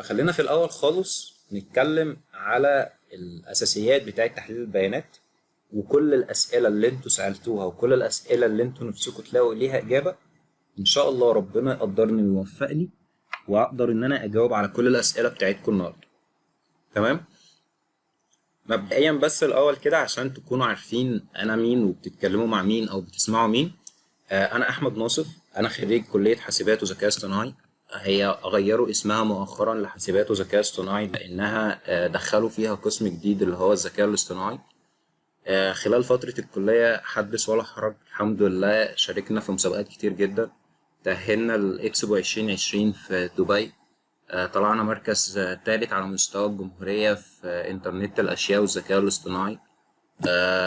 فخلينا في الأول خالص نتكلم على الأساسيات بتاعة تحليل البيانات، وكل الأسئلة اللي انتوا سألتوها وكل الأسئلة اللي انتوا نفسكم تلاقوا ليها إجابة. إن شاء الله ربنا يقدرني ويوفقني وأقدر إن أنا أجاوب على كل الأسئلة بتاعتكم النهاردة. تمام؟ مبدئيا بس الأول كده عشان تكونوا عارفين أنا مين وبتتكلموا مع مين أو بتسمعوا مين. أنا أحمد ناصف، أنا خريج كلية حاسبات وذكاء اصطناعي. هي غيروا اسمها مؤخرا لحاسبات وذكاء اصطناعي لأنها دخلوا فيها قسم جديد اللي هو الذكاء الاصطناعي. خلال فترة الكلية حدث ولا حرج، الحمد لله شاركنا في مسابقات كتير جدا. تأهلنا الإكسبو 2020 في دبي. طلعنا مركز تالت على مستوى الجمهورية في إنترنت الأشياء والذكاء الاصطناعي.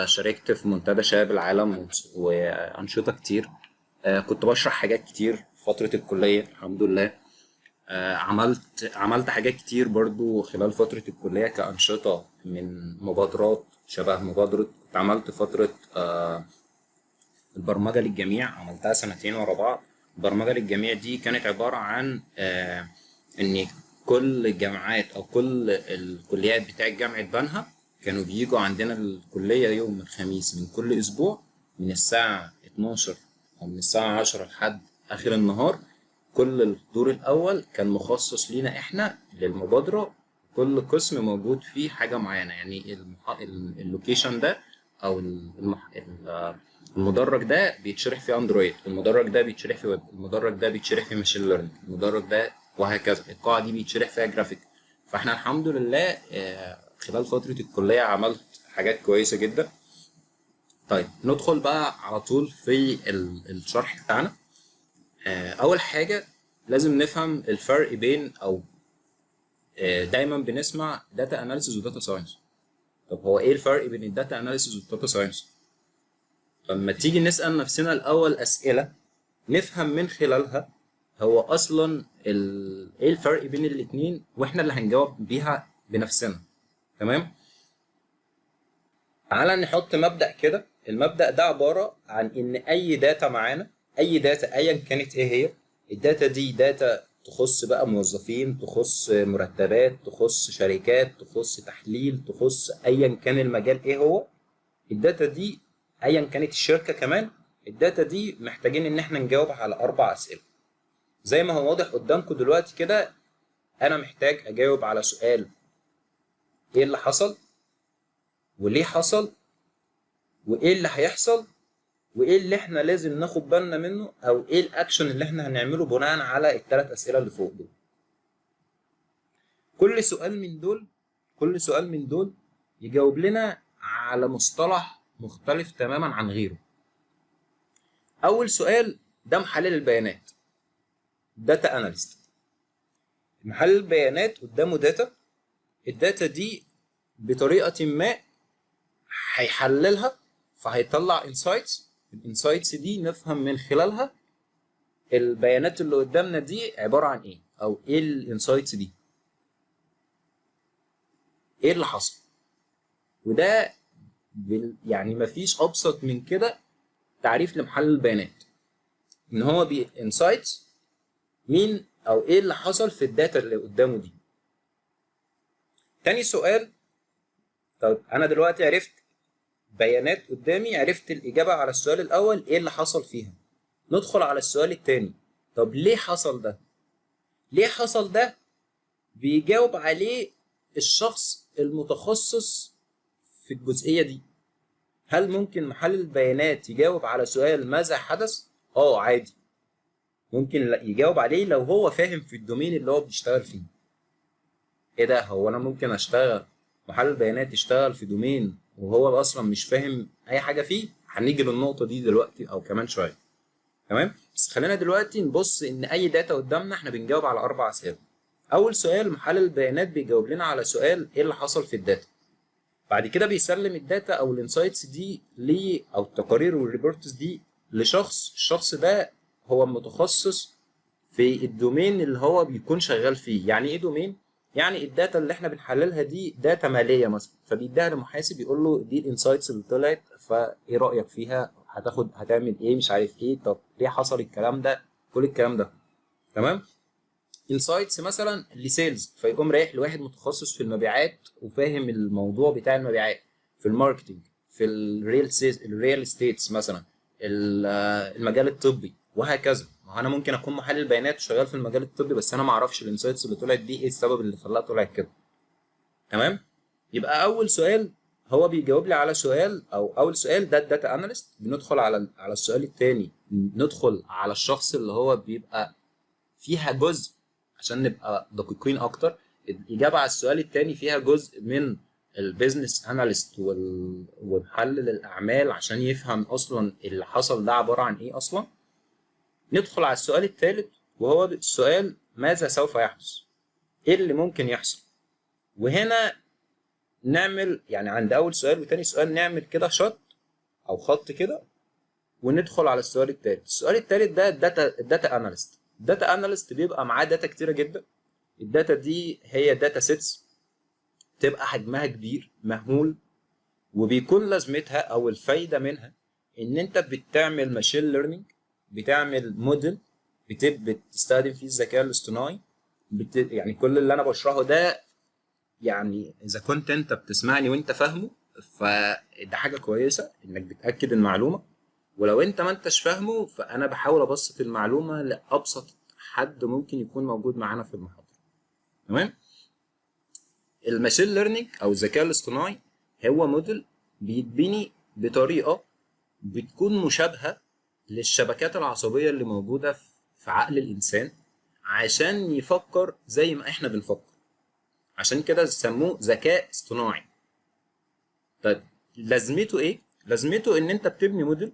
شاركت في منتدى شباب العالم وأنشطة كتير. كنت بشرح حاجات كتير في فترة الكلية الحمد لله. عملت حاجات كتير برضو خلال فترة الكلية كأنشطة، من مبادرات شبه مبادرة كنت عملت فترة البرمجة للجميع، عملتها سنتين ورا بعض. البرمجة للجميع دي كانت عبارة عن إن كل الجامعات أو كل الكليات بتاعت جامعة بنها كانوا بيجوا عندنا الكلية يوم الخميس من كل أسبوع من الساعة 12 أو من الساعة 10 لحد آخر النهار. كل الدور الأول كان مخصص لينا إحنا للمبادرة، كل قسم موجود فيه حاجة معينة، يعني اللوكيشن ده أو المدرج ده بيتشرح في أندرويد، المدرج ده بيتشرح في ويب، المدرج ده بيتشرح في ماشين ليرنينج، المدرج ده وهكذا. القاعة دي بيتشرح فيها جرافيك. فإحنا الحمد لله خلال فترة الكلية عملت حاجات كويسة جدا. طيب ندخل بقى على طول في الشرح بتاعنا. أول حاجة لازم نفهم الفرق بين أو دايما بنسمع داتا أناليسيز وداتا ساينس. طب هو إيه الفرق بين الداتا أناليسيز والداتا ساينس؟ لما تيجي نسأل نفسنا الأول أسئلة نفهم من خلالها هو أصلا إيه الفرق بين الاتنين، وإحنا اللي هنجاوب بيها بنفسنا. تمام؟ تعالى نحط مبدأ كده. المبدأ ده عبارة عن إن أي داتا معانا، أي داتا أيا كانت إيه هي، الداتا دي داتا تخص بقى موظفين، تخص مرتبات، تخص شركات، تخص تحليل، تخص أيا كان المجال إيه هو. الداتا دي أيا كانت الشركة كمان، الداتا دي محتاجين إن إحنا نجاوب على 4 أسئلة. زي ما هو واضح قدامكم دلوقتي كده، أنا محتاج أجاوب على سؤال إيه اللي حصل، وليه حصل، وإيه اللي هيحصل، وايه اللي احنا لازم ناخد بالنا منه، او ايه الاكشن اللي احنا هنعمله بناء على ال3 اسئله اللي فوق دول. كل سؤال من دول يجاوب لنا على مصطلح مختلف تماما عن غيره. اول سؤال ده محلل البيانات، داتا اناليست. محلل البيانات قدامه داتا، الداتا دي بطريقه ما هيحللها فهيطلع انسايتس. الانسايتس دي نفهم من خلالها البيانات اللي قدامنا دي عبارة عن ايه، او ايه الانسايتس دي، ايه اللي حصل. وده يعني مفيش ابسط من كده تعريف لمحلل البيانات، ان هو انسايتس مين او ايه اللي حصل في الداتا اللي قدامه دي. تاني سؤال، طب انا دلوقتي عرفت بيانات قدامي، عرفت الاجابة على السؤال الاول ايه اللي حصل فيها. ندخل على السؤال التاني، طب ليه حصل ده؟ ليه حصل ده بيجاوب عليه الشخص المتخصص في الجزئية دي. هل ممكن محلل البيانات يجاوب على سؤال ماذا حدث؟ عادي، ممكن يجاوب عليه لو هو فاهم في الدومين اللي هو بيشتغل فيه. ايه ده، هو انا ممكن اشتغل محلل بيانات يشتغل في دومين وهو اصلا مش فاهم اي حاجة فيه؟ هنيجي للنقطة دي دلوقتي او كمان شوية. تمام، بس خلينا دلوقتي نبص ان اي داتا قدامنا احنا بنجاوب على 4 اسئلة. اول سؤال محلل البيانات بيجاوب لنا على سؤال ايه اللي حصل في الداتا. بعد كده بيسلم الداتا او الانسايتس دي او التقارير والريبورتس دي لشخص، الشخص ده هو المتخصص في الدومين اللي هو بيكون شغال فيه. يعني ايه دومين؟ يعني الداتا اللي احنا بنحللها دي داتا ماليه مثلا، فبيديها لمحاسب يقول له دي الانسايتس اللي طلعت، فايه رايك فيها، هتعمل ايه، مش عارف ايه، طب ليه حصل الكلام ده، كل الكلام ده. تمام. انسايتس مثلا لسيلز، فيقوم رايح لواحد متخصص في المبيعات وفاهم الموضوع بتاع المبيعات، في الماركتنج، في الريال استيتس مثلا، المجال الطبي وهكذا. ما هو انا ممكن اكون محلل بيانات وشغال في المجال الطبي بس انا ما اعرفش الانسايتس اللي طلعت دي ايه السبب اللي خلاها طلعت كده. تمام. يبقى اول سؤال هو بيجاوب لي على سؤال، او اول سؤال ده الداتا اناليست. بندخل على السؤال الثاني، ندخل على الشخص اللي هو بيبقى فيها جزء، عشان نبقى دقيقين اكتر، الاجابه على السؤال الثاني فيها جزء من البيزنس اناليست ومحلل الاعمال عشان يفهم اصلا اللي حصل ده عباره عن ايه اصلا. ندخل على السؤال الثالث وهو السؤال ماذا سوف يحدث، ايه اللي ممكن يحصل. وهنا نعمل يعني عند اول سؤال وتاني سؤال نعمل كده شط او خط كده، وندخل على السؤال الثالث. السؤال الثالث ده الداتا اناليست. الداتا اناليست بيبقى معاه داتا كتيره جدا. الداتا دي هي داتا سيتس، تبقى حجمها كبير مهول، وبيكون لازمتها او الفايده منها ان انت بتعمل ماشين ليرنينج، بتعمل موديل، بتستخدم فيه الذكاء الاصطناعي. يعني كل اللي انا بشرحه ده يعني اذا كنت انت بتسمعني وانت فاهمه فده حاجه كويسه انك بتاكد المعلومه، ولو انت ما انتش فاهمه فانا بحاول ابسط المعلومه لابسط حد ممكن يكون موجود معانا في المحاضره. تمام. الماشين ليرنينج او الذكاء الاصطناعي هو موديل بيتبني بطريقه بتكون مشابهه للشبكات العصبيه اللي موجوده في عقل الانسان عشان يفكر زي ما احنا بنفكر، عشان كده سموه ذكاء اصطناعي. طيب لازمته ايه؟ لازمته ان انت بتبني موديل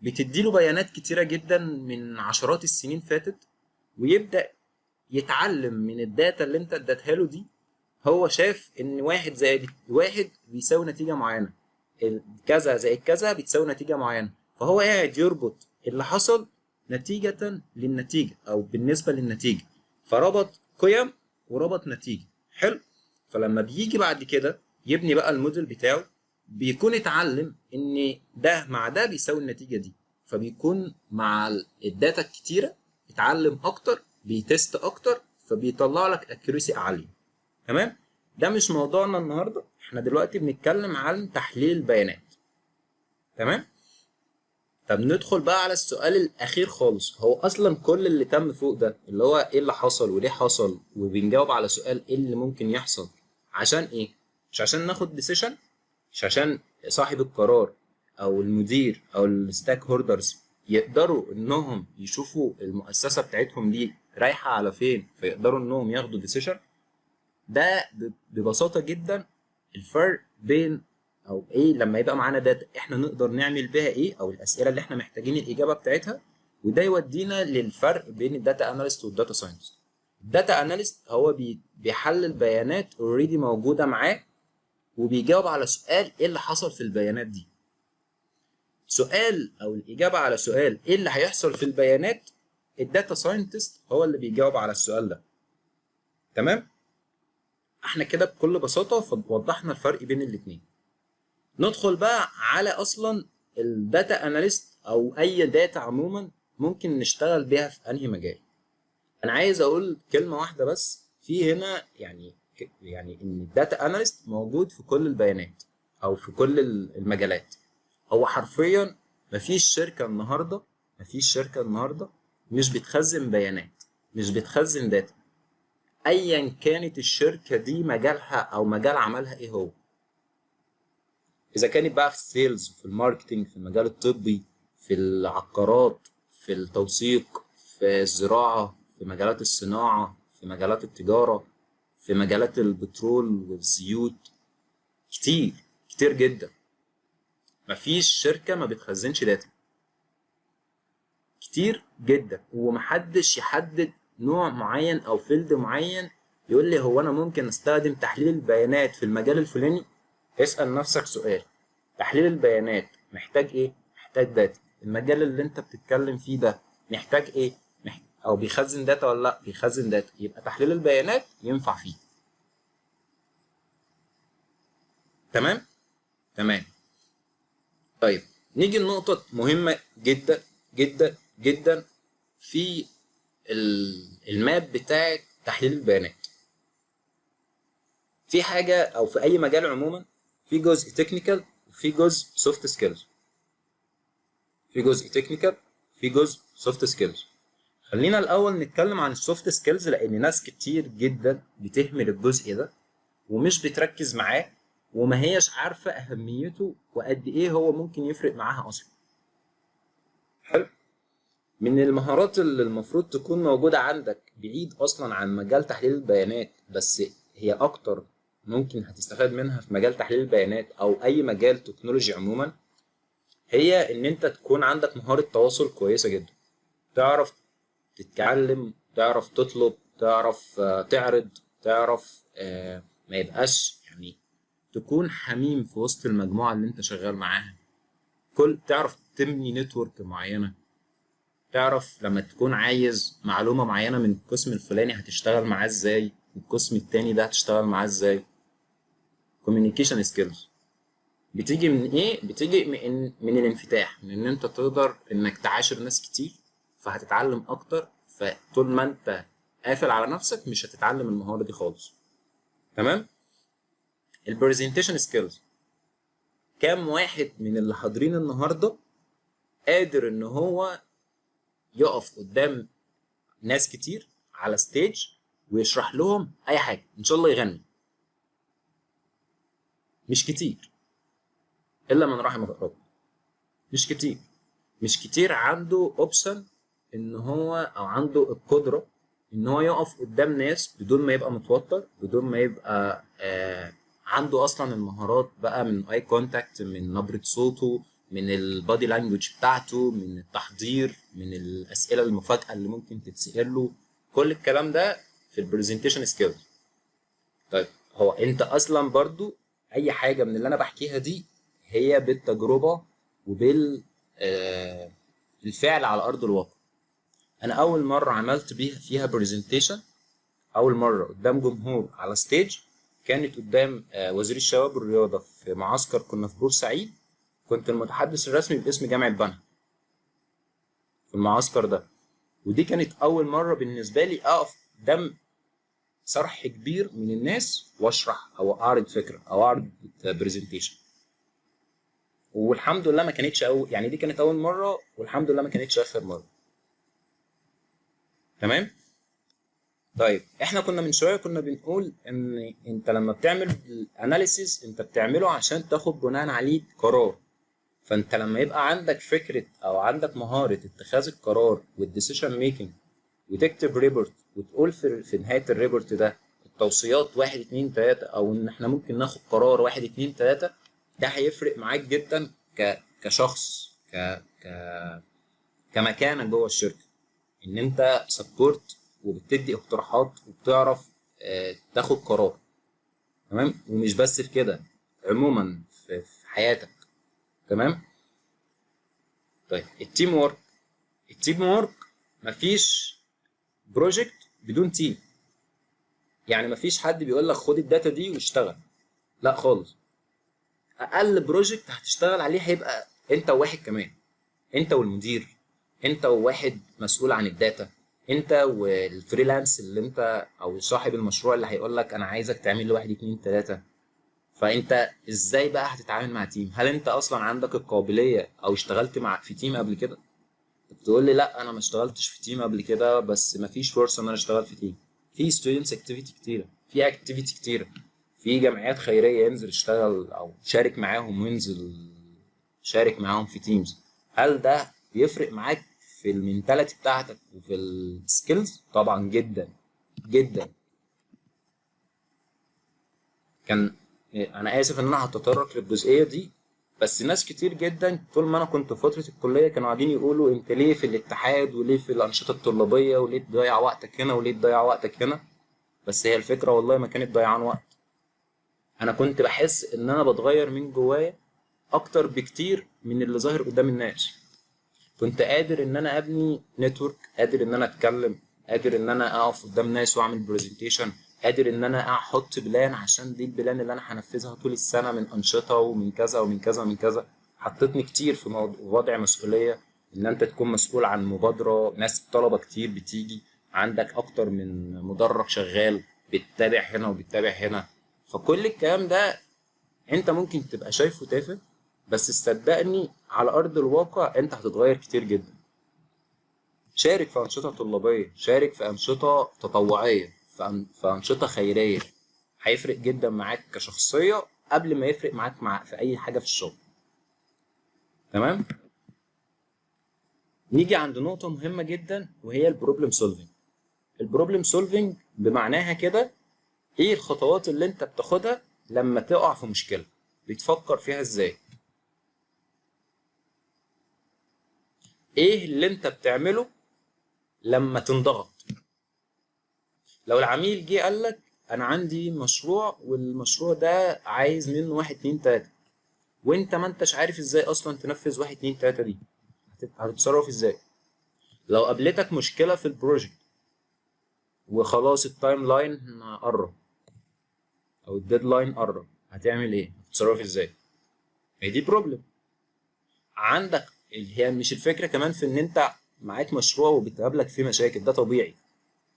بتديله بيانات كتيره جدا من عشرات السنين فاتت، ويبدا يتعلم من الداتا اللي انت اديتها له دي. هو شاف ان واحد زائد واحد بيساوي نتيجه معينه، كذا زائد كذا بتساوي نتيجه معينه، فهو قاعد يربط اللي حصل نتيجه للنتيجه او بالنسبه للنتيجه، فربط قيم وربط نتيجه. حلو. فلما بيجي بعد كده يبني بقى الموديل بتاعه بيكون اتعلم ان ده مع ده بيساوي النتيجه دي، فبيكون مع الداتا الكتيره اتعلم اكتر، بيتست اكتر، فبيطلع لك اكيوريسي اعلى. تمام. ده مش موضوعنا النهارده، احنا دلوقتي بنتكلم عن تحليل البيانات. تمام. طب ندخل بقى على السؤال الاخير خالص. هو اصلا كل اللي تم فوق ده اللي هو ايه اللي حصل وليه حصل، وبنجاوب على سؤال ايه اللي ممكن يحصل عشان ايه؟ مش عشان ناخد ديسيشن، مش عشان صاحب القرار او المدير او الستاك هولدرز يقدروا انهم يشوفوا المؤسسه بتاعتهم دي رايحه على فين فيقدروا انهم ياخدوا ديسيشن. ده ببساطه جدا الفرق بين او ايه لما يبقى معانا داتا احنا نقدر نعمل بيها ايه، او الاسئله اللي احنا محتاجين الاجابه بتاعتها. وده يودينا للفرق بين الداتا اناليست والداتا ساينتست. الداتا اناليست هو بيحلل بيانات اوريدي موجوده معاه وبيجاوب على سؤال ايه اللي حصل في البيانات دي. سؤال او الاجابه على سؤال ايه اللي هيحصل في البيانات، الداتا ساينتست هو اللي بيجاوب على السؤال ده. تمام. احنا كده بكل بساطه وضحنا الفرق بين الاثنين. ندخل بقى على اصلا الداتا اناليست او اي داتا عموما ممكن نشتغل بيها في انهي مجال. انا عايز اقول كلمه واحده بس في هنا، يعني ان الداتا اناليست موجود في كل البيانات او في كل المجالات. هو حرفيا مفيش شركه النهارده مش بتخزن بيانات، مش بتخزن داتا، ايا كانت الشركه دي مجالها او مجال عملها ايه هو. اذا كانت بقى في السيلز، في الماركتنج، في المجال الطبي، في العقارات، في التوثيق، في الزراعه، في مجالات الصناعه، في مجالات التجاره، في مجالات البترول والزيوت، كتير كتير جدا. مفيش شركه ما بتخزنش داتا، كتير جدا. ومحدش يحدد نوع معين او فيلد معين يقول لي هو انا ممكن استخدم تحليل البيانات في المجال الفلاني. اسأل نفسك سؤال، تحليل البيانات محتاج ايه؟ محتاج داتا. المجال اللي انت بتتكلم فيه ده محتاج ايه؟ او بيخزن داتا ولا لا؟ بيخزن داتا، يبقى تحليل البيانات ينفع فيه. تمام؟ تمام. طيب نيجي لنقطة مهمة جدا جدا جدا في الماب بتاعت تحليل البيانات. في حاجه او في اي مجال عموما في جزء تكنيكال وفي جزء سوفت سكيلز. في جزء تكنيكال في جزء سوفت سكيلز. خلينا الاول نتكلم عن السوفت سكيلز، لان ناس كتير جدا بتهمل الجزء ده ومش بتركز معاه وما هيش عارفه اهميته وقد ايه هو ممكن يفرق معاها اصلا. حلو. من المهارات اللي المفروض تكون موجوده عندك بعيد اصلا عن مجال تحليل البيانات، بس هي اكتر ممكن هتستفاد منها في مجال تحليل البيانات او اي مجال تكنولوجي عموما، هي ان انت تكون عندك مهاره تواصل كويسه جدا. تعرف تتكلم، تعرف تطلب، تعرف تعرض، تعرف ما يبقاش يعني تكون حميم في وسط المجموعة اللي انت شغال معاها. تعرف تبني نتورك معينة، تعرف لما تكون عايز معلومة معينة من القسم الفلاني هتشتغل معاه ازاي، القسم التاني ده هتشتغل معاه ازاي. communication skills بتيجي من ايه؟ بتيجي من الانفتاح، من ان انت تقدر انك تعاشر ناس كتير فهتتعلم اكتر. فطول ما انت قافل على نفسك مش هتتعلم المهارة دي خالص. تمام؟ البرزنتيشن سكيلز، كام واحد من اللي حاضرين النهارده قادر ان هو يقف قدام ناس كتير على ستيج ويشرح لهم اي حاجه، ان شاء الله يغني؟ مش كتير الا من رحم ربنا. مش كتير. مش كتير عنده اوبشن ان هو او عنده القدره ان هو يقف قدام ناس بدون ما يبقى متوتر، بدون ما يبقى عنده اصلا المهارات بقى من اي كونتاكت، من نبره صوته، من البادي لانجوج بتاعته، من التحضير، من الاسئله المفاجاه اللي ممكن تتسال له. كل الكلام ده في البرزنتيشن سكيلز. طيب هو انت اصلا برضو اي حاجه من اللي انا بحكيها دي هي بالتجربه وبال الفعل على ارض الواقع. انا اول مره عملت فيها برزنتيشن، اول مره قدام جمهور على ستيج، كانت قدام وزير الشباب والرياضه في معسكر كنا في بورسعيد. كنت المتحدث الرسمي باسم جامعه بنها في المعسكر ده. ودي كانت اول مره بالنسبه لي اقف قدام صرح كبير من الناس واشرح او اعرض فكره او اعرض برزنتيشن. والحمد لله ما كانتش يعني دي كانت اول مره، والحمد لله ما كانتش اخر مره. تمام. طيب احنا كنا من شويه كنا بنقول ان انت لما بتعمل الاناليسيز انت بتعمله عشان تاخد بناء عليه قرار. فانت لما يبقى عندك فكره او عندك مهاره اتخاذ القرار والديسيشن ميكنج، وتكتب ريبورت وتقول في نهايه الريبورت ده التوصيات 1 2 3، او ان احنا ممكن ناخد قرار 1 2 3، ده هيفرق معاك جدا كشخص، ك كمكانه جوه الشركه، ان انت سبورت وبتدي اقتراحات وبتعرف تاخد قرار. تمام. ومش بس في كده، عموما في حياتك. تمام. طيب التيم وورك. التيم وورك مفيش بروجكت بدون تيم. يعني مفيش حد بيقول لك خد الداتا دي واشتغل، لا خالص. اقل بروجكت هتشتغل عليه هيبقى انت وواحد كمان، انت والمدير، انت وواحد مسؤول عن الداتا، انت والفريلانس اللي انت او صاحب المشروع اللي هيقول لك انا عايزك تعمل لي 1 2 3. فانت ازاي بقى هتتعامل مع تيم؟ هل انت اصلا عندك القابليه او اشتغلت في تيم قبل كده؟ بتقول لي لا انا ما اشتغلتش في تيم قبل كده، بس ما فيش فرصه ان انا اشتغل في تيم. في ستودنتس اكتيفيتي كتيره، في اكتيفيتي كتيره، في جمعيات خيريه ينزل يشتغل او شارك معاهم وينزل شارك معاهم في تيمز. هل ده بيفرق معاك في المينتاليتي بتاعتك وفي السكيلز؟ طبعا جدا جدا. كان انا اسف ان انا هتطرق للجزئيه دي، بس ناس كتير جدا طول ما انا كنت في فتره الكليه كانوا قاعدين يقولوا انت ليه في الاتحاد وليه في الانشطه الطلابيه وليه تضيع وقتك هنا وليه تضيع وقتك هنا. بس هي الفكره والله ما كانت ضيعان وقت. انا كنت بحس ان انا بتغير من جوايا اكتر بكتير من اللي ظاهر قدام الناس. كنت قادر ان انا ابني نتورك، قادر ان انا اتكلم، قادر ان انا اقف قدام ناس واعمل برزنتيشن، قادر ان انا احط بلان عشان دي البلان اللي انا هنفذها طول السنه من انشطه ومن كذا ومن كذا ومن كذا. حطتني كتير في وضع مسؤوليه، ان انت تكون مسؤول عن مبادره، ناس طلبه كتير بتيجي، عندك اكتر من مدرج شغال بتتابع هنا وبتتابع هنا. فكل الكلام ده انت ممكن تبقى شايفه تافه، بس صدقني على ارض الواقع انت هتتغير كتير جدا. شارك في انشطه طلابيه، شارك في انشطه تطوعيه، في انشطه خيريه، هيفرق جدا معاك كشخصيه قبل ما يفرق معاك في اي حاجه في الشغل. تمام. نيجي عند نقطه مهمه جدا وهي البروبلم سولفنج. البروبلم سولفنج بمعناها كده ايه الخطوات اللي انت بتاخدها لما تقع في مشكله، بتفكر فيها ازاي، ايه اللي انت بتعمله لما تنضغط. لو العميل جه قال لك انا عندي مشروع والمشروع ده عايز منه واحد اتنين تلاته، وانت ما انتش عارف ازاي اصلا تنفذ واحد اتنين تلاته دي، هتتصرف ازاي؟ لو قابلتك مشكله في البروجكت وخلاص التايم لاين قرب او الديدلاين قرب، هتعمل ايه؟ هتتصرف ازاي؟ هي دي بروبلم عندك. هي مش الفكره كمان في ان انت معاك مشروع وبتقابلك فيه مشاكل، ده طبيعي.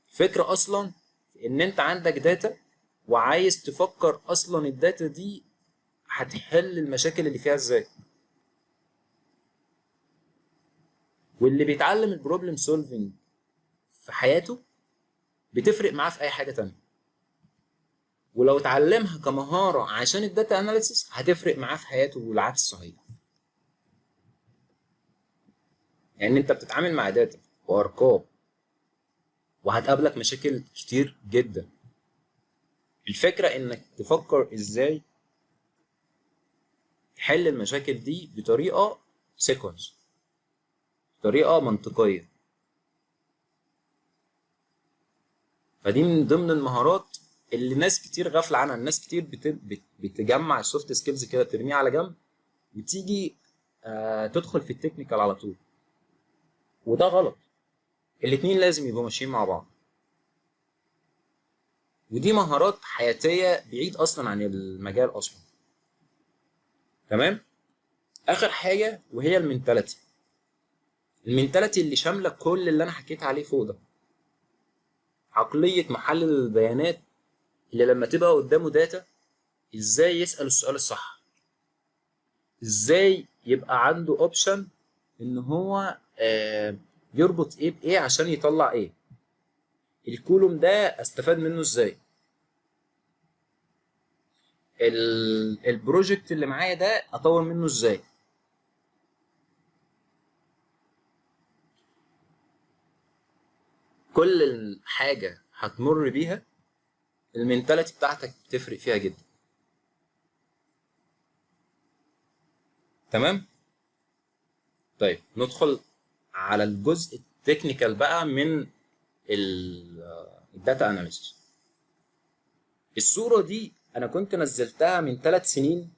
الفكره اصلا في ان انت عندك داتا وعايز تفكر اصلا الداتا دي هتحل المشاكل اللي فيها ازاي. واللي بيتعلم البروبلم سولفنج في حياته بتفرق معاه في اي حاجه تانية، ولو اتعلمها كمهاره عشان الداتا اناليسيس هتفرق معاه في حياته، والعكس صحيح. يعني انت بتتعامل مع داتا وارقام وهتقابلك مشاكل كتير جدا. الفكره انك تفكر ازاي تحل المشاكل دي بطريقه سيكونس، بطريقه منطقيه. فدي من ضمن المهارات اللي ناس كتير غافله عنها. الناس كتير بتجمع السوفت سكيلز كده ترميها على جنب وتيجي تدخل في التكنيكال على طول، وده غلط. الاتنين لازم يبقوا ماشيين مع بعض، ودي مهارات حياتيه بعيد اصلا عن المجال اصلا. تمام. اخر حاجه وهي المينتاليتي. المينتاليتي اللي شامله كل اللي انا حكيت عليه فوق ده. عقليه محلل البيانات اللي لما تبقى قدامه داتا ازاي يسال السؤال الصح، ازاي يبقى عنده اوبشن ان هو يربط ايه بايه عشان يطلع ايه، الكولوم ده استفاد منه ازاي، البروجكت اللي معايا ده اطور منه ازاي. كل حاجه هتمر بيها المينتاليتي بتاعتك بتفرق فيها جدا. تمام. طيب ندخل على الجزء التكنيكال بقى من الداتا اناليسيس. الصوره دي انا كنت نزلتها من 3 سنين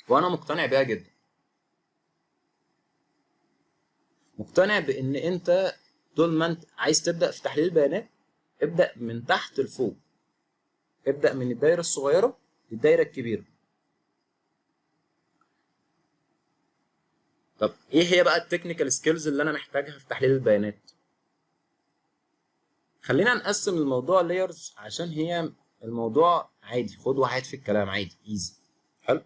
وانا مقتنع بيها جدا. مقتنع بان انت طول ما انت عايز تبدا في تحليل البيانات ابدا من تحت لفوق، ابدا من الدايره الصغيره للدايره الكبيره. طب ايه هي بقى التكنيكال سكيلز اللي انا محتاجها في تحليل البيانات؟ خلينا نقسم الموضوع لايرز عشان هي الموضوع عادي، خد وهات في الكلام عادي ايزي. حلو.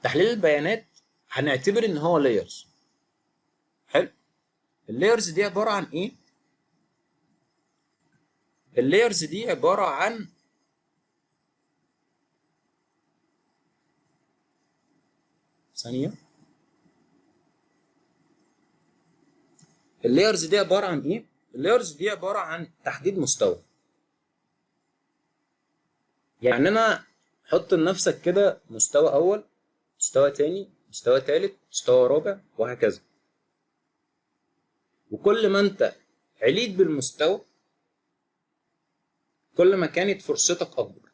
تحليل البيانات هنعتبر ان هو لايرز. حلو. اللايرز دي عباره عن ايه؟ اللايرز دي عباره عن ثانيه. اللايرز دي عباره عن ايه؟ اللايرز دي عباره عن تحديد مستوى. يعني انا حط لنفسك كده مستوى اول، مستوى تاني، مستوى تالت، مستوى رابع، وهكذا. وكل ما انت عليت بالمستوى كل ما كانت فرصتك اكبر.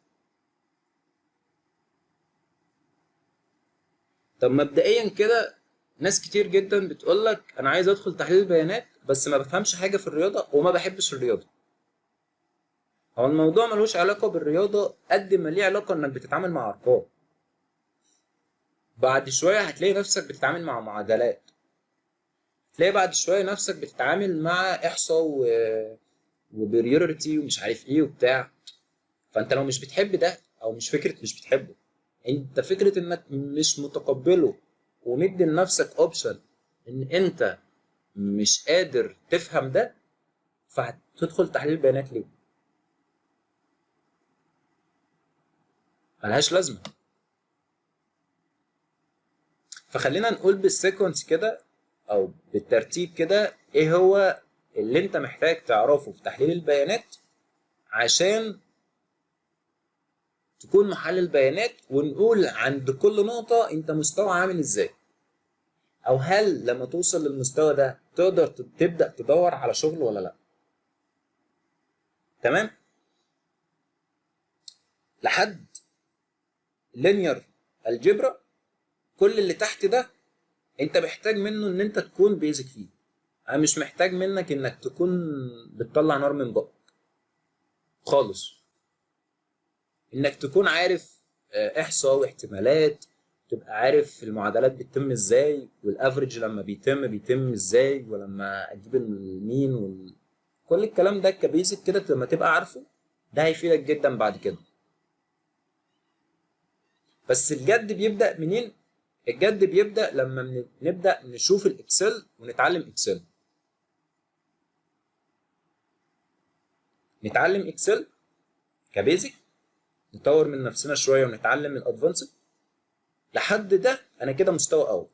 طب مبدئيا كده ناس كتير جدا بتقول لك انا عايز ادخل تحليل بيانات بس ما بفهمش حاجه في الرياضه وما بحبش الرياضه. هو الموضوع ملوش علاقه بالرياضه قد ما ليه علاقه انك بتتعامل مع ارقام. بعد شويه هتلاقي نفسك بتتعامل مع معادلات، تلاقي بعد شويه نفسك بتتعامل مع احصاء وبريورتي ومش عارف ايه وبتاع. فانت لو مش بتحب ده، او مش فكره مش بتحبه، انت فكره انك مش متقبله ومدي لنفسك اوبشن ان انت مش قادر تفهم ده، فهتدخل تحليل بيانات ليه؟ ملهاش لازمه. فخلينا نقول بالسيكونس كده او بالترتيب كده ايه هو اللي انت محتاج تعرفه في تحليل البيانات عشان تكون محلل بيانات، ونقول عند كل نقطة انت مستوى عامل ازاي، او هل لما توصل للمستوى ده تقدر تبدأ تدور على شغل ولا لا. تمام؟ لحد لينير الجبرا كل اللي تحت ده انت محتاج منه ان انت تكون بيزك فيه. انا مش محتاج منك انك تكون بتطلع نار من بقك خالص. انك تكون عارف احصاء واحتمالات، تبقى عارف المعادلات بتتم ازاي، والافريج لما بيتم ازاي، ولما اجيب المين كل الكلام ده كبيزك كده لما تبقى عارفه، ده هيفيدك جدا بعد كده. بس الجد بيبدأ منين؟ الجد بيبدأ لما نبدأ نشوف الاكسل ونتعلم اكسل. نتعلم اكسل كبيزك، نطور من نفسنا شويه ونتعلم الادفانسد. لحد ده انا كده مستوى اول،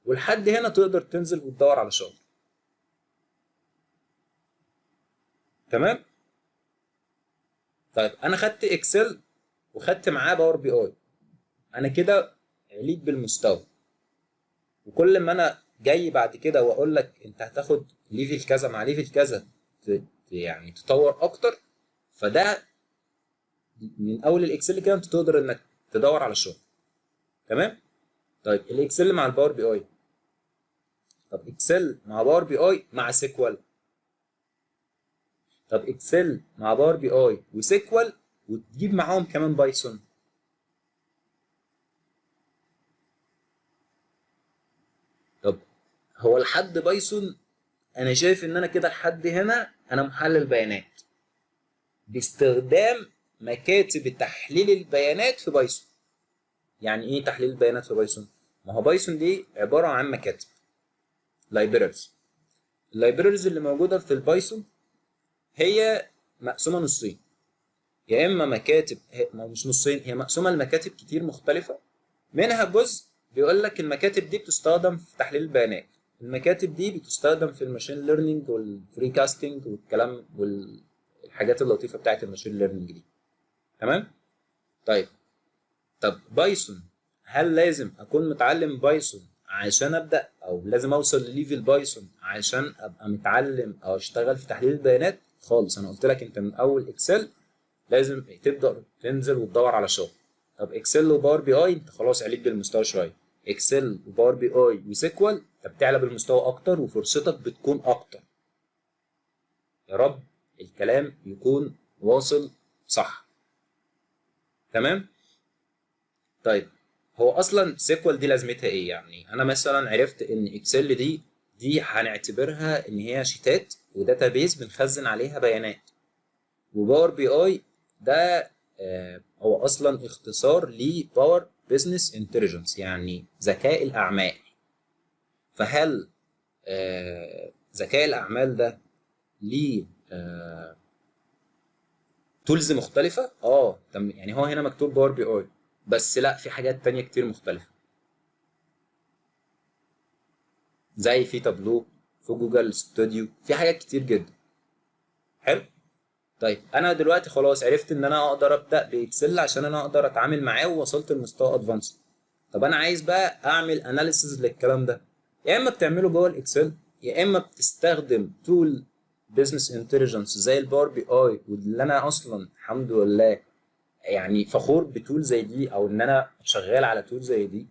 ولحد هنا تقدر تنزل وتدور على شغل. تمام؟ طيب انا خدت اكسل وخدت معاه باور بي اي، انا كده عليت بالمستوى. وكل ما انا جاي بعد كده واقول لك انت هتاخد ليفل كذا مع ليفل كذا يعني تطور اكتر، فده من اول الاكسل كده انت تقدر انك تدور على شغل. تمام؟ طيب الاكسل مع الباور بي اي، طب اكسل مع باور بي اي مع سيكوال، طب اكسل مع باور بي اي وسيكوال وتجيب معاهم كمان بايثون. طب هو لحد بايثون انا شايف ان انا كده لحد هنا انا محلل بيانات باستخدام مكاتب تحليل البيانات في بايثون. يعني ايه تحليل البيانات في بايثون؟ ما هو بايثون دي عباره عن مكاتب، لايبراريز. اللايبراريز اللي موجوده في البايثون هي مقسومه نصين، يا اما مكاتب مش نصين، هي مقسومه لمكاتب كتير مختلفه، منها جزء بيقول لك المكاتب دي بتستخدم في تحليل البيانات، المكاتب دي بتستخدم في الماشين ليرنينج والفريكاستنج والكلام والحاجات اللطيفه بتاعت الماشين ليرنينج دي. تمام؟ طيب بايثون، هل لازم اكون متعلم بايثون عشان ابدا، او لازم اوصل لليفل بايثون عشان ابقى متعلم او اشتغل في تحليل البيانات؟ خالص. انا قلت لك انت من اول اكسل لازم تبدا تنزل وتدور على شغل. طب اكسل وباور بي اي انت خلاص عليك بالمستوى شويه، اكسل وباور بي اي وسيكوال انت بتعلى بالمستوى اكتر وفرصتك بتكون اكتر. يا رب الكلام يكون واصل صح. تمام؟ طيب هو اصلا سيكوال دي لازمتها ايه؟ يعني انا مثلا عرفت ان اكسل دي هنعتبرها ان هي شيتات وداتابيز بنخزن عليها بيانات، وباور بي اي ده هو اصلا اختصار لباور بزنس انتليجنس، يعني ذكاء الاعمال. فهل ذكاء الاعمال ده ليه تولز مختلفه؟ يعني هو هنا مكتوب باور بي اي، بس لا، في حاجات تانية كتير مختلفه، زي في تابلو، في جوجل ستوديو، في حاجات كتير جدا. حلو. طيب انا دلوقتي خلاص عرفت ان انا اقدر ابدا باكسل عشان انا اقدر اتعامل معاه ووصلت لمستوى ادفانس. طب انا عايز بقى اعمل اناليسز للكلام ده، يا اما بتعمله جوه الاكسل، يا اما بتستخدم تول بزنس انتليجنس زي الباور بي اي، واللي انا اصلا الحمد لله يعني فخور بتول زي دي، او ان انا شغال على تول زي دي.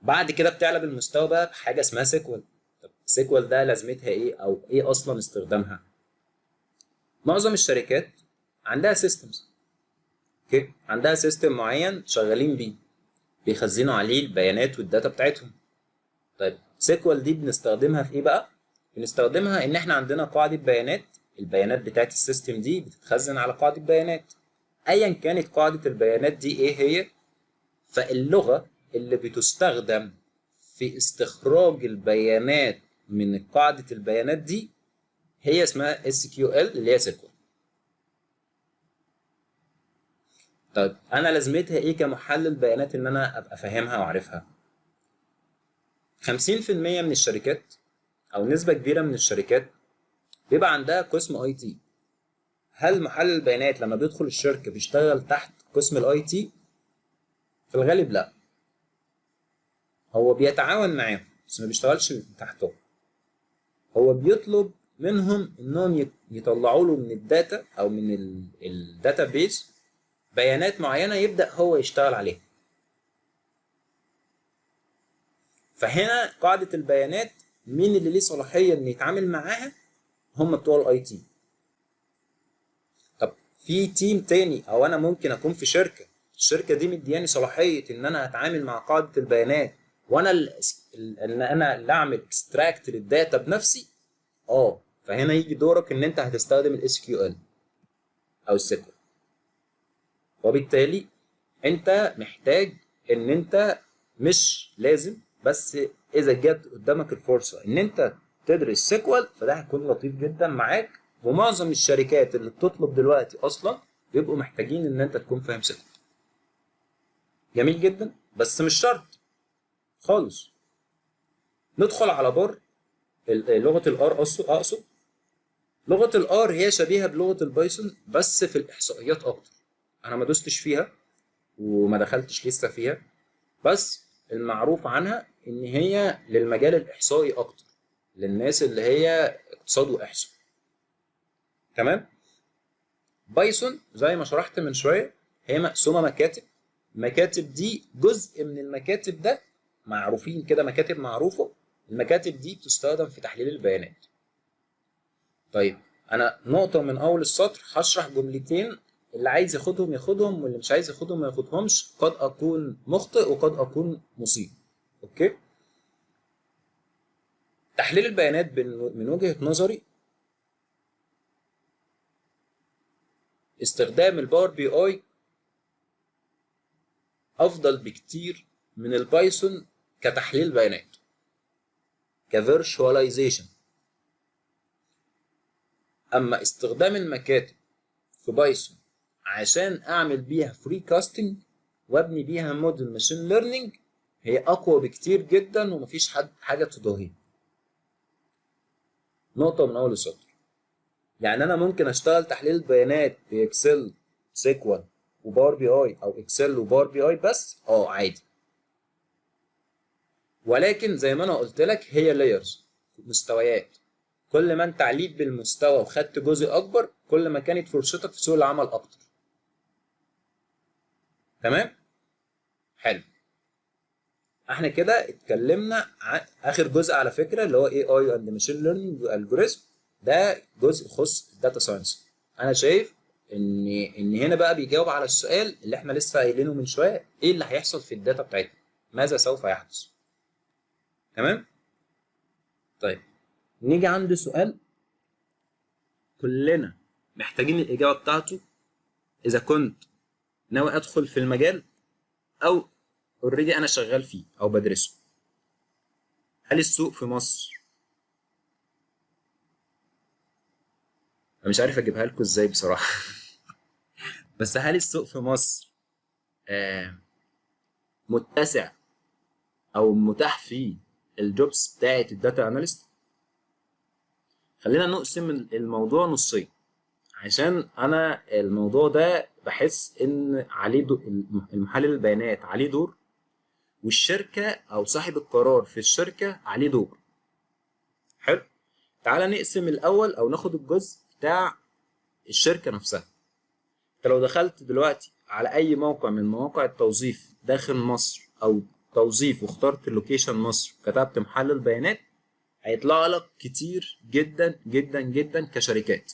بعد كده بتعلى بالمستوى بقى بحاجه اسمها سيكوال. طب سيكوال ده لازمتها ايه، او ايه اصلا استخدامها؟ معظم الشركات عندها سيستمز، اوكي، عندها سيستم معين شغالين بيه، بيخزنوا عليه البيانات والداتا بتاعتهم. طيب سيكوال دي بنستخدمها في ايه بقى؟ بنستخدمها ان احنا عندنا قاعده بيانات، البيانات بتاعت السيستم دي بتتخزن على قاعده بيانات، ايا كانت قاعده البيانات دي ايه هي. فاللغه اللي بتستخدم في استخراج البيانات من قاعده البيانات دي هي اسمها SQL اللي هي سيكوال. طيب انا لازمتها ايه كمحلل بيانات ان انا ابقى فاهمها واعرفها؟ 50% من الشركات او نسبه كبيره من الشركات بيبقى عندها قسم اي تي. هل محلل البيانات لما بيدخل الشركه بيشتغل تحت قسم الاي تي؟ في الغالب لا، هو بيتعاون معاهم بس ما بيشتغلش تحتهم. هو بيطلب منهم انهم يطلعوا له من الداتا او من الداتا بيز بيانات معينه يبدا هو يشتغل عليها. فهنا قاعده البيانات مين اللي ليه صلاحيه انه يتعامل معاها؟ هم بتوع الاي تي. طب في تيم تاني او انا ممكن اكون في شركه، الشركه دي مدياني صلاحيه ان انا اتعامل مع قاعده البيانات وانا اللي اعمل اكستراكت للداتا بنفسي. فهنا يجي دورك ان انت هتستخدم الاس كيو ال او السيكوال. وبالتالي انت محتاج ان انت مش لازم، بس اذا جت قدامك الفرصه ان انت تدرس سيكوال فده هيكون لطيف جدا معاك. ومعظم الشركات اللي بتطلب دلوقتي اصلا بيبقوا محتاجين ان انت تكون فاهم سيكوال. جميل جدا، بس مش شرط خالص. ندخل على بر لغه الار. اقصد لغه الار هي شبيهه بلغه البايثون بس في الاحصائيات اكتر. انا ما دوستش فيها وما دخلتش لسه فيها، بس المعروف عنها ان هي للمجال الاحصائي اكتر، للناس اللي هي اقتصاد واحصاء. تمام. بايثون زي ما شرحت من شويه هي مقسومه مكاتب. المكاتب دي جزء من المكاتب ده معروفين كده، مكاتب معروفه. المكاتب دي بتستخدم في تحليل البيانات. طيب انا نقطه من اول السطر هشرح جملتين، اللي عايز ياخدهم ياخدهم واللي مش عايز ياخدهم ما ياخدهمش، قد اكون مخطئ وقد اكون مصيب. اوكي. تحليل البيانات من وجهة نظري استخدام الباور بي اي افضل بكتير من البايثون كتحليل بيانات، كفيرشواليزيشن. اما استخدام المكاتب في بايثون عشان اعمل بيها فري كاستنج وابني بيها موديل ماشين ليرنينج هي اقوى بكتير جدا ومفيش حاجه تضاهيها. نقطه من اول السطر. يعني انا ممكن اشتغل تحليل بيانات باكسل سيكوال وباور بي اي او اكسل وباور بي اي بس عادي. ولكن زي ما انا قلت لك هي لايرز، مستويات. كل ما انت عليت بالمستوى وخدت جزء اكبر كل ما كانت فرصتك في سوق العمل اكتر. تمام. حلو. احنا كده اتكلمنا عن اخر جزء على فكره اللي هو اي اي اند ماشين ليرنينج والجوريزم. ده جزء يخص الداتا ساينس. انا شايف ان هنا بقى بيجاوب على السؤال اللي احنا لسه قايلينه من شويه، ايه اللي هيحصل في الداتا بتاعتنا؟ ماذا سوف يحدث؟ تمام. طيب نيجي عند سؤال كلنا محتاجين الاجابه بتاعته اذا كنت ناوي ادخل في المجال او اوريدي انا شغال فيه او بدرسه. هل السوق في مصر، انا مش عارف اجيبها لكم ازاي بصراحه بس هل السوق في مصر متسع او متاح فيه الجوبس بتاعت الداتا اناليست؟ خلينا نقسم الموضوع نصين، عشان انا الموضوع ده بحس ان عليه المحلل البيانات عليه دور، والشركه او صاحب القرار في الشركه عليه دور. حلو. تعال نقسم الاول او ناخد الجزء بتاع الشركه نفسها. انت لو دخلت دلوقتي على اي موقع من مواقع التوظيف داخل مصر او توظيف واخترت اللوكيشن مصر كتبت محلل بيانات هيطلع لك كتير جدا جدا جدا كشركات.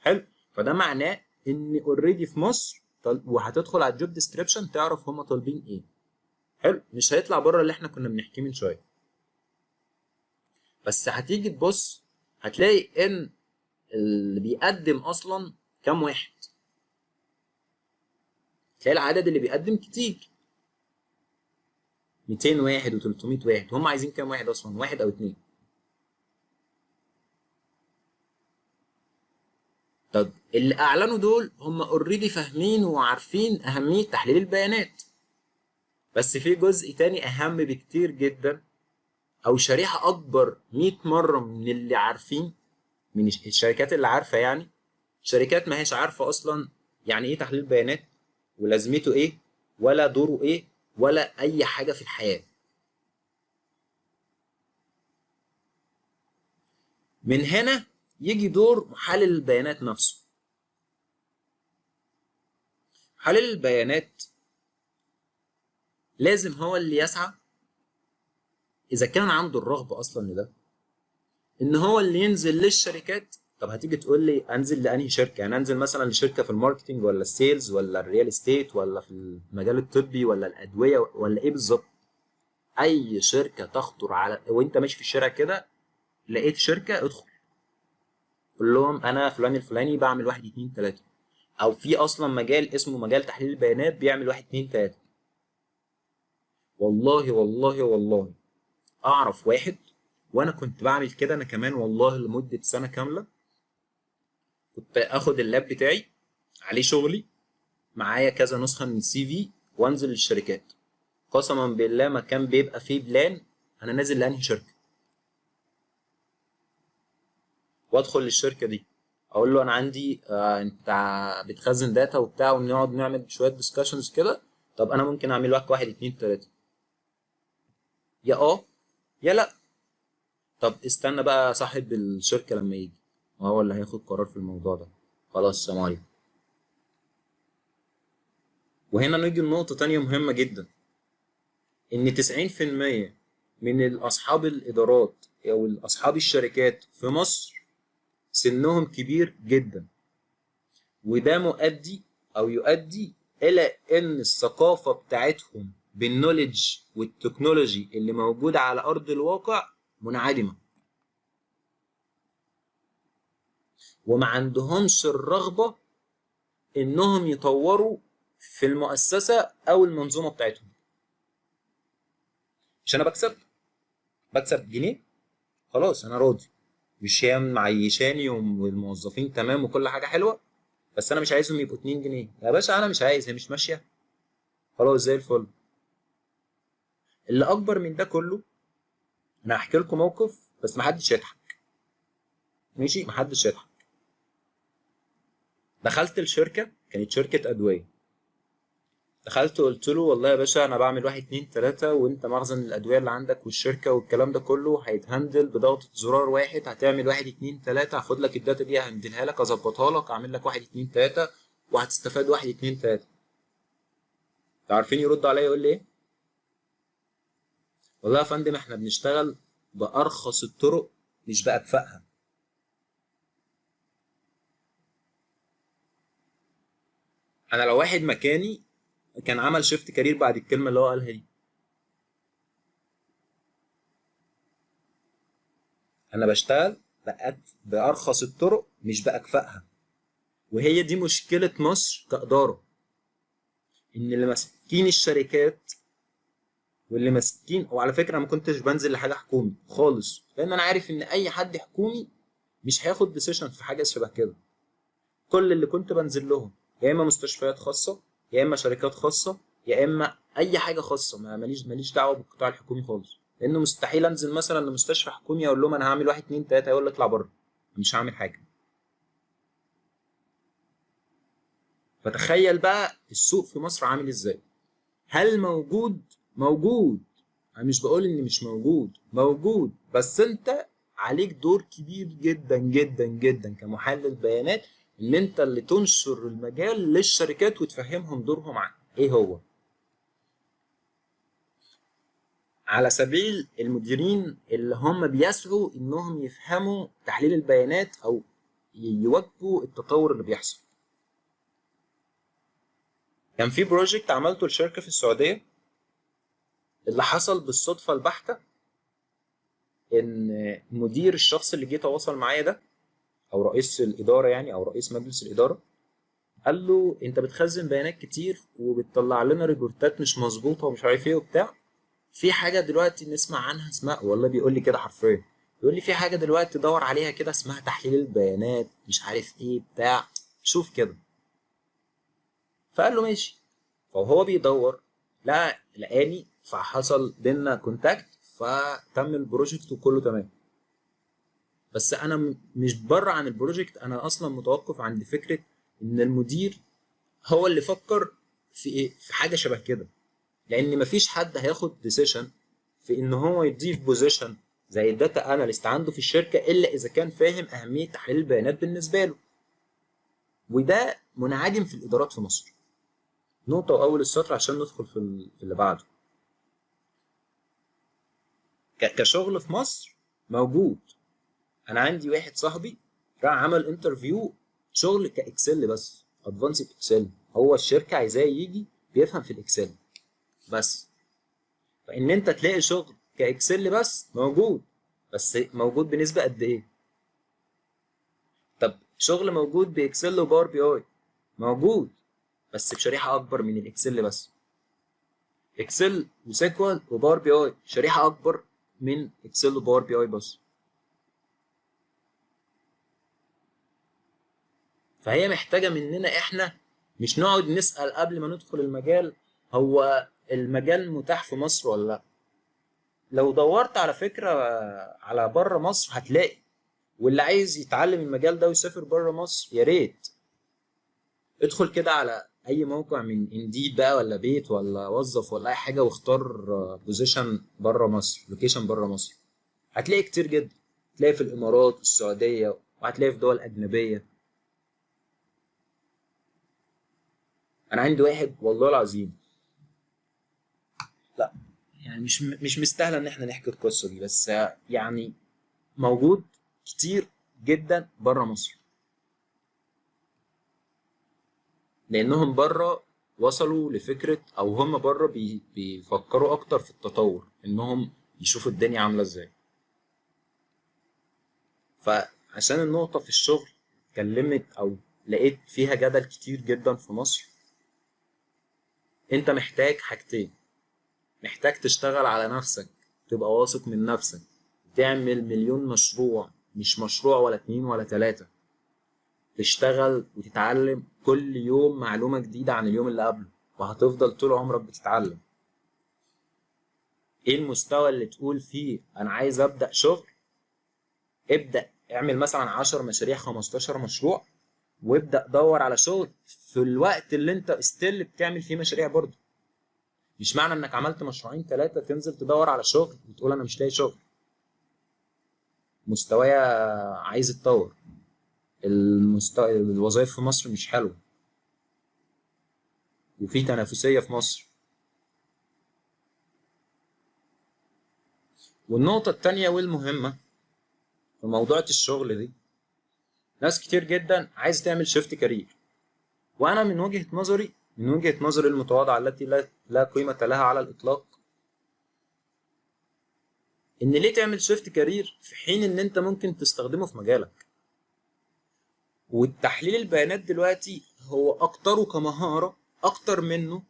حلو. فده معناه ان اوريدي في مصر وهتدخل على الجوب ديسكريبشن تعرف هم طالبين ايه. حلو، مش هيطلع بره اللي احنا كنا بنحكيه من شويه. بس هتيجي تبص هتلاقي ان اللي بيقدم اصلا كام واحد، تلاقي العدد اللي بيقدم كتير، 200 واحد و300 واحد. هم عايزين كام واحد اصلا؟ واحد او اتنين. طب اللي اعلنوا دول هم اوريدي فاهمين وعارفين اهميه تحليل البيانات، بس في جزء تاني اهم بكتير جدا، او شريحه اكبر 100 مره من اللي عارفين، من الشركات اللي عارفه. يعني شركات ما هيش عارفه اصلا يعني ايه تحليل بيانات ولازمته ايه ولا دوره ايه ولا اي حاجه في الحياه. من هنا يجي دور محلل البيانات نفسه. محلل البيانات لازم هو اللي يسعى، اذا كان عنده الرغبه اصلا لده، ان هو اللي ينزل للشركات. طب هتيجي تقول لي انزل لانهي شركه؟ يعني انزل مثلا لشركه في الماركتنج ولا السيلز ولا الريال استيت ولا في المجال الطبي ولا الادويه ولا ايه بالظبط؟ اي شركه تخطر على وانت ماشي في الشارع كده لقيت شركه، ادخل قول لهم انا فلان الفلاني بعمل واحد اتنين تلاته، او في اصلا مجال اسمه مجال تحليل البيانات بيعمل واحد اتنين تلاته. والله والله والله اعرف واحد، وانا كنت بعمل كده انا كمان والله لمده سنه كامله. كنت اخد اللاب بتاعي عليه شغلي، معايا كذا نسخه من السي في، وانزل للشركات. قسما بالله ما كان بيبقى فيه بلان انا نازل لانهي شركه، وادخل للشركه دي اقول له انا عندي انت بتخزن داتا وبتاع، ونقعد نعمل شويه ديسكشنز كده. طب انا ممكن اعمل لك واحد اتنين تلاته، يا يا لا. طب استنى بقى صاحب الشركه لما يجي، هو اللي هياخد قرار في الموضوع ده. خلاص سلام عليكم. وهنا نيجي لنقطه تانيه مهمه جدا، ان 90% من اصحاب الادارات او اصحاب الشركات في مصر سنهم كبير جدا، وده مؤدي او يؤدي الى ان الثقافه بتاعتهم بالنولج والتكنولوجي اللي موجوده على ارض الواقع منعدمه، وما عندهمش الرغبه انهم يطوروا في المؤسسه او المنظومه بتاعتهم. مش انا بكسب جنيه، خلاص انا راضي، مش هي معيشاني والموظفين تمام وكل حاجه حلوه، بس انا مش عايزهم يبقوا 2 جنيه يا باشا، انا مش عايز، هي مش ماشيه، خلاص زي الفل. اللي اكبر من ده كله، انا هحكي لكم موقف بس محدش يضحك، ماشي؟ محدش يضحك. دخلت الشركه، كانت شركه ادويه. دخلت قلت له والله يا باشا انا بعمل واحد اتنين تلاته، وانت مخزن الادويه اللي عندك والشركه والكلام ده كله هيتهندل بضغطه زرار واحد، هتعمل واحد اتنين تلاته، هاخد لك الداتا دي هندلها لك اظبطها لك اعمل لك واحد اتنين تلاته، وهتستفاد واحد اتنين تلاته. عارفين يرد عليا يقول لي ايه؟ والله يا فندم احنا بنشتغل بارخص الطرق مش باكفأها. انا لو واحد مكاني كان عمل شيفت كارير بعد الكلمه اللي هو قالها دي. انا بشتغل بارخص الطرق مش باكفأها، وهي دي مشكله مصر كاداره، ان اللي ماسكين الشركات واللي ماسكين. وعلى فكره انا ما كنتش بنزل لحاجه حكومي خالص، لان انا عارف ان اي حد حكومي مش هياخد ديسيشن في حاجه شبه كده. كل اللي كنت بنزل لهم يا اما مستشفيات خاصه، يا اما شركات خاصه، يا اما اي حاجه خاصه. ماليش دعوه بالقطاع الحكومي خالص، لانه مستحيل انزل مثلا لمستشفى حكومي اقول لهم انا هعمل واحد اتنين تلاته يقول لي اطلع بره، مش هعمل حاجه. فتخيل بقى السوق في مصر عامل ازاي. هل موجود؟ موجود. انا مش بقول ان مش موجود، موجود، بس انت عليك دور كبير جدا جدا جدا كمحلل بيانات، ان انت اللي تنشر المجال للشركات وتفهمهم دورهم عن ايه هو. على سبيل المديرين اللي هم بيسعوا انهم يفهموا تحليل البيانات او يواكبوا التطور اللي بيحصل. كان في بروجكت عملته لشركه في السعوديه، اللي حصل بالصدفه البحته ان مدير الشخص اللي جه تواصل معايا ده، او رئيس الاداره يعني، او رئيس مجلس الاداره، قال له انت بتخزن بيانات كتير وبتطلع لنا ريبورتات مش مظبوطه ومش عارف ايه وبتاع. في حاجه دلوقتي نسمع عنها اسمها، والله بيقول لي كده حرفيا، بيقول لي في حاجه دلوقتي دور عليها كده اسمها تحليل البيانات مش عارف ايه بتاع، شوف كده. فقال له ماشي. فهو بيدور لقاني، فحصل بينا كونتاكت، فتم البروجكت وكله تمام. بس انا مش بره عن البروجكت، انا اصلا متوقف عند فكره ان المدير هو اللي فكر في ايه، في حاجه شبه كده. لان مفيش حد هياخد ديسيشن في ان هو يضيف بوزيشن زي الداتا اناليست عنده في الشركه الا اذا كان فاهم اهميه تحليل البيانات بالنسبه له. وده منعدم في الادارات في مصر. نقطه واول السطر عشان ندخل في اللي بعده. كشغل في مصر موجود. انا عندي واحد صاحبي راح عمل انترفيو شغل كاكسل بس، ادفانسد اكسل. هو الشركه عايزاه يجي بيفهم في الاكسل بس. فان انت تلاقي شغل كاكسل بس موجود، بس موجود بنسبه قد ايه؟ طب شغل موجود باكسل وباور بي اي موجود، بس بشريحه اكبر من الاكسل بس. اكسل وسيكوال وباور بي اي شريحه اكبر من اكسل وباور بي اي بس. فهي محتاجه مننا احنا مش نقعد نسال قبل ما ندخل المجال هو المجال متاح في مصر ولا لا. لو دورت على فكره على بره مصر هتلاقي، واللي عايز يتعلم المجال ده ويسافر بره مصر يا ريت. ادخل كده على اي موقع من انديد بقى ولا بيت ولا وظف ولا اي حاجه، واختار بوزيشن بره مصر، لوكيشن بره مصر. هتلاقي كتير جدا، هتلاقي في الامارات والسعوديه، وهتلاقي في دول اجنبيه. انا عندي واحد والله العظيم، لا يعني مش مستاهله ان احنا نحكي القصه دي، بس يعني موجود كتير جدا بره مصر. لانهم بره وصلوا لفكره، او هم بره بيفكروا اكتر في التطور، انهم يشوفوا الدنيا عامله ازاي. فعشان النقطه في الشغل اتكلمت او لقيت فيها جدل كتير جدا في مصر، انت محتاج حاجتين. محتاج تشتغل على نفسك، تبقى واثق من نفسك، تعمل مليون مشروع، مش مشروع ولا اتنين ولا تلاتة. تشتغل وتتعلم كل يوم معلومة جديدة عن اليوم اللي قبله، وهتفضل طول عمرك بتتعلم. ايه المستوى اللي تقول فيه انا عايز ابدأ شغل؟ ابدأ اعمل مثلا 10 مشاريع 15 مشروع، وابدأ دور على شغل في الوقت اللي انت استيل بتعمل فيه مشاريع برضه. مش معنى انك عملت مشروعين ثلاثة تنزل تدور على شغل وتقول انا مش لاقي شغل. مستوايا عايز يتطور. الوظائف في مصر مش حلوة، وفي تنافسية في مصر. والنقطة التانية والمهمة في موضوع الشغل دي، ناس كتير جدا عايز تعمل شيفت كارير. وانا من وجهة نظري، من وجهة نظري المتواضعة التي لا قيمة لها على الإطلاق، ان ليه تعمل شيفت كارير في حين ان انت ممكن تستخدمه في مجالك. والتحليل البيانات دلوقتي هو اكتره كمهارة اكتر منه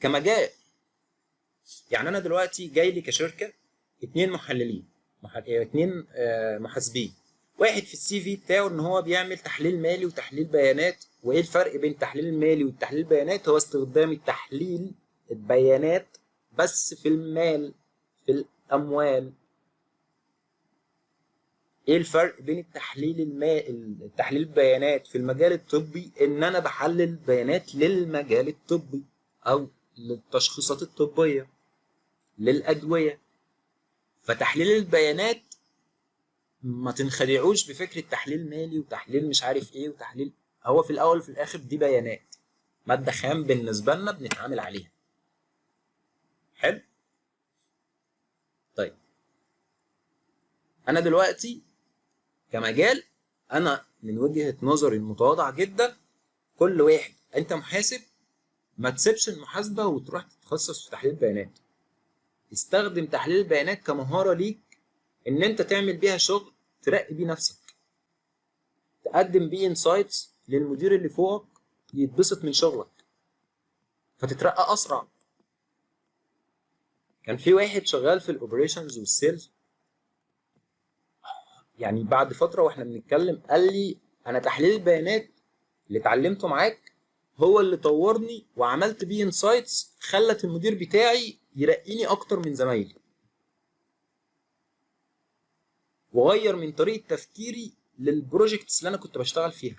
كمجال. يعني انا دلوقتي جاي لي كشركة اتنين محللين، اتنين محاسبين. واحد في السي في بتاعه ان هو بيعمل تحليل مالي وتحليل بيانات. وايه الفرق بين التحليل المالي والتحليل البيانات؟ هو استخدام التحليل البيانات بس في المال، في الاموال. ايه الفرق بين التحليل البيانات في المجال الطبي؟ ان انا بحلل بيانات للمجال الطبي او للتشخيصات الطبية، للأدوية. فتحليل البيانات ما تنخدعوش بفكرة تحليل مالي وتحليل مش عارف ايه وتحليل. هو في الاول وفي الاخر دي بيانات، مادة خام بالنسبة لنا بنتعامل عليها. حلو. طيب انا دلوقتي كمجال، انا من وجهة نظري المتواضعة جدا، كل واحد انت محاسب ما تسيبش المحاسبة وتروح تتخصص في تحليل بيانات. استخدم تحليل البيانات كمهاره ليك ان انت تعمل بيها شغل ترقي بيه نفسك، تقدم بيه انسايتس للمدير اللي فوقك يتبسط من شغلك فتترقى اسرع. كان في واحد شغال في الاوبريشنز والسيلز، يعني بعد فتره واحنا بنتكلم قال لي انا تحليل البيانات اللي اتعلمته معاك هو اللي طورني وعملت بيه انسايتس خلت المدير بتاعي يرقيني اكتر من زمايلي، وغير من طريقه تفكيري للبروجكتس اللي انا كنت بشتغل فيها.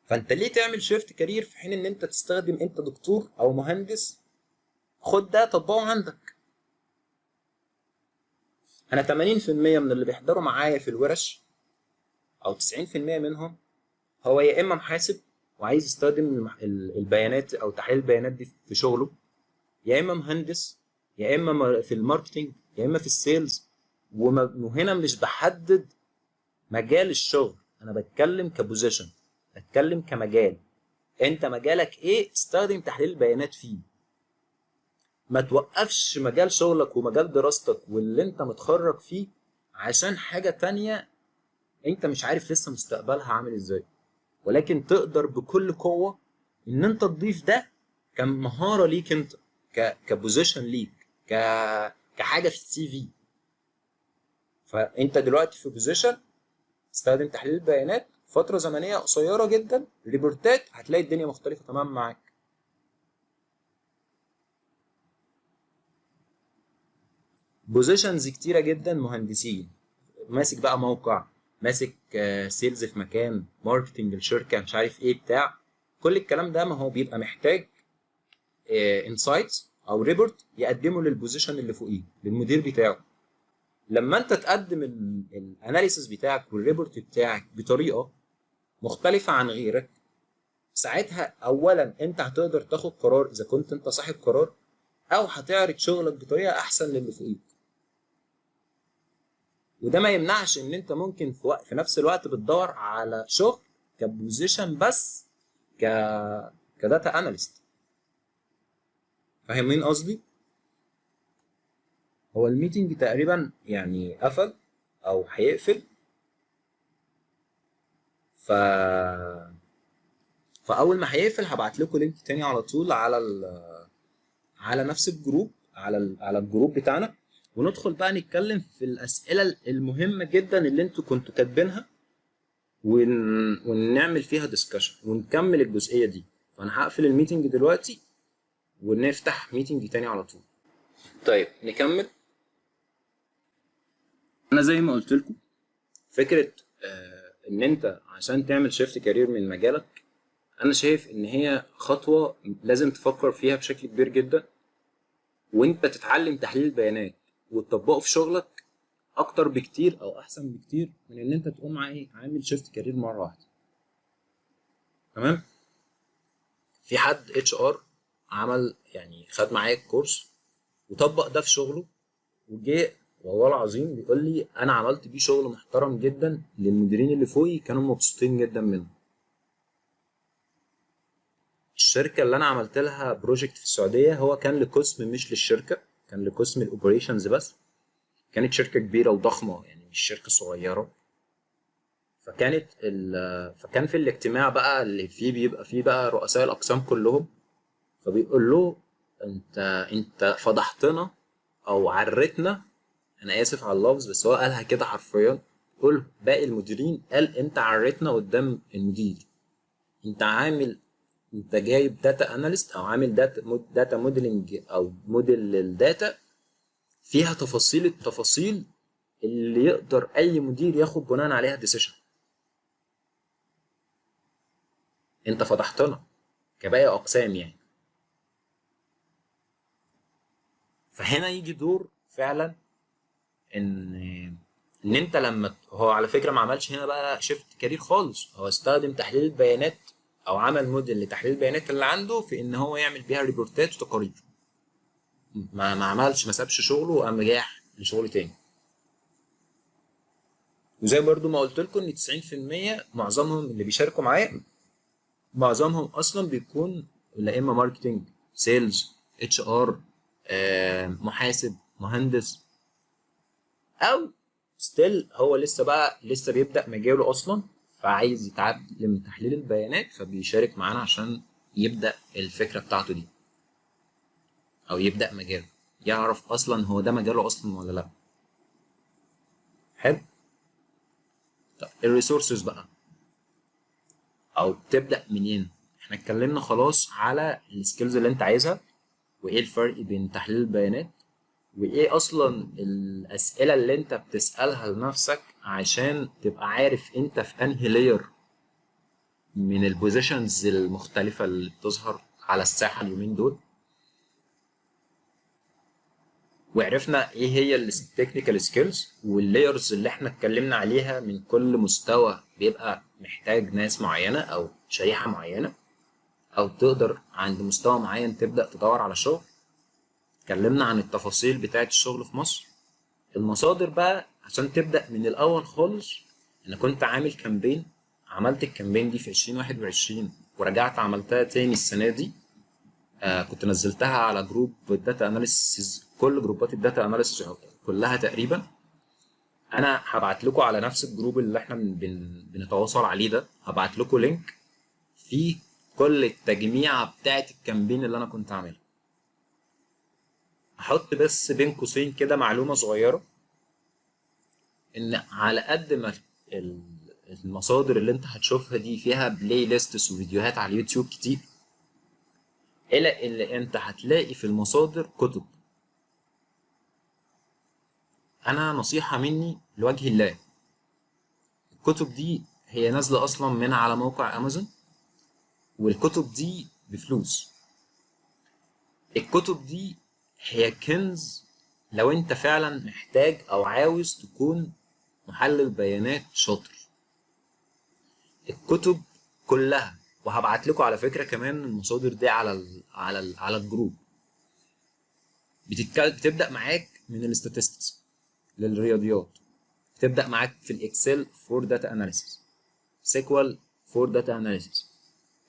فانت ليه تعمل شيفت كارير في حين ان انت تستخدم، انت دكتور او مهندس، خد ده طبقه عندك. انا 80% من اللي بيحضروا معايا في الورش او 90% منهم هو يا اما محاسب وعايز يستخدم البيانات او تحليل البيانات دي في شغله، يا اما مهندس، يا اما في الماركتنج، يا اما في السيلز. وهنا مش بحدد مجال الشغل، انا بتكلم كبوزيشن، بتكلم كمجال. انت مجالك ايه؟ استخدم تحليل البيانات فيه. ما توقفش مجال شغلك ومجال دراستك واللي انت متخرج فيه عشان حاجة تانية انت مش عارف لسه مستقبلها عامل ازاي، ولكن تقدر بكل قوة ان انت تضيف ده كمهارة ليك انت، كبوزيشن ليك، كحاجة في السي في. فانت دلوقتي في بوزيشن استخدم تحليل البيانات فترة زمنية قصيرة جدا، ريبورتات، هتلاقي الدنيا مختلفة تماما معاك. بوزيشنز كتيرة جدا، مهندسين، ماسك بقى موقع، ماسك سيلز في مكان، ماركتنج الشركة، مش عارف ايه بتاع، كل الكلام ده ما هو بيبقى محتاج انسايتس او ريبورت يقدمه للبوزيشن اللي فوقيه للمدير بتاعه. لما انت تقدم الاناليسيس بتاعك والريبورت بتاعك بطريقه مختلفه عن غيرك، ساعتها اولا انت هتقدر تاخد قرار اذا كنت انت صاحب قرار، او هتعرض شغلك بطريقه احسن للي فوقيك. وده ما يمنعش ان انت ممكن في نفس الوقت بتدور على شغل كبوزيشن بس، ك كداتا اناليست. فاهمين قصدي؟ هو الميتنج تقريبا يعني قفل او هيقفل، ف فاول ما هيقفل هبعت لكم لينك تاني على طول على على نفس الجروب، على الجروب بتاعنا، وندخل بقى نتكلم في الاسئله المهمه جدا اللي انتوا كنتوا كاتبينها، ونعمل فيها ديسكشن ونكمل الجزئيه دي. فانا هقفل الميتنج دلوقتي ونفتح ميتنج تاني على طول. طيب نكمل. انا زي ما قلت لكم فكره ان انت عشان تعمل شيفت كارير من مجالك، انا شايف ان هي خطوه لازم تفكر فيها بشكل كبير جدا، وانت تتعلم تحليل البيانات وتطبقه في شغلك اكتر بكتير او احسن بكتير من ان انت تقوم عامل شيفت كارير مره واحده. تمام؟ في حد اتش ار عمل يعني خد معايا الكورس وطبق ده في شغله، وجه والله العظيم بيقول لي انا عملت بيه شغل محترم جدا للمديرين اللي فوقي، كانوا مبسوطين جدا منه. الشركه اللي انا عملت لها بروجكت في السعوديه هو كان لقسم مش للشركه، كان لقسم الاوبريشنز بس. كانت شركه كبيره وضخمه يعني مش شركه صغيره. فكان في الاجتماع بقى اللي فيه بيبقى فيه بقى رؤساء الاقسام كلهم، فبيقول له انت فضحتنا او عرتنا، انا اسف على اللفظ بس هو قالها كده حرفيا، قول باقي المديرين، قال انت عرتنا قدام المدير. انت جايب داتا اناليست او عامل داتا موديلنج او موديل للداتا فيها تفاصيل التفاصيل اللي يقدر اي مدير ياخد بناء عليها ديسيشن. انت فضحتنا كباقي اقسام يعني. فهنا يجي دور فعلا ان انت لما هو على فكره ما عملش هنا بقى شيفت كارير خالص، هو استخدم تحليل البيانات او عمل موديل لتحليل البيانات اللي عنده في ان هو يعمل بيها ريبورتات وتقارير. ما سابش شغله وقام رايح لشغل تاني. وزي برضو ما قلت لكم ان 90% معظمهم اللي بيشاركوا معايا معظمهم اصلا بيكون لا اما ماركتنج، سيلز، اتش ار، محاسب، مهندس، او ستيل هو لسه بيبدا مجاله اصلا، فعايز يتعلم تحليل البيانات، فبيشارك معانا عشان يبدا الفكره بتاعته دي، او يبدا مجاله، يعرف اصلا هو ده مجاله اصلا ولا لا. حلو. طب الريسورسز بقى، او تبدا منين؟ احنا اتكلمنا خلاص على السكيلز اللي انت عايزها، وايه الفرق بين تحليل البيانات، وايه اصلا الاسئله اللي انت بتسالها لنفسك عشان تبقى عارف انت في انهي لاير من البوزيشنز المختلفه اللي بتظهر على الساحه اليومين دول. وعرفنا ايه هي التكنيكال سكيلز واللايرز اللي احنا اتكلمنا عليها، من كل مستوى بيبقى محتاج ناس معينه او شريحه معينه، او تقدر عند مستوى معين تبدا تدور على شغل. اتكلمنا عن التفاصيل بتاعه الشغل في مصر. المصادر بقى عشان تبدا من الاول خالص، انا كنت عامل كامبين، عملت الكامبين دي في 2021 ورجعت عملتها تاني السنه دي. كنت نزلتها على جروب الداتا اناليسيز، كل جروبات الداتا اناليسيز كلها تقريبا. انا هبعت لكم على نفس الجروب اللي احنا بنتواصل عليه ده، هبعت لكم لينك فيه كل التجميعه بتاعه الكامبين اللي انا كنت عاملها. هحط بس بين قوسين كده معلومه صغيره، ان على قد ما المصادر اللي انت هتشوفها دي فيها بلاي ليستس وفيديوهات على اليوتيوب كتير، الا اللي انت هتلاقي في المصادر كتب. انا نصيحة مني لوجه الله، الكتب دي هي نازلة اصلا من على موقع امازون، والكتب دي بفلوس. الكتب دي هي كنز لو انت فعلا محتاج او عاوز تكون محلل بيانات شاطر. الكتب كلها، وهبعت لكم على فكره كمان المصادر دي على الجروب، بتبدا معاك من الاستاتستكس للرياضيات، بتبدا معاك في الاكسل فور داتا اناليسيس، سيكوال فور داتا اناليسيس،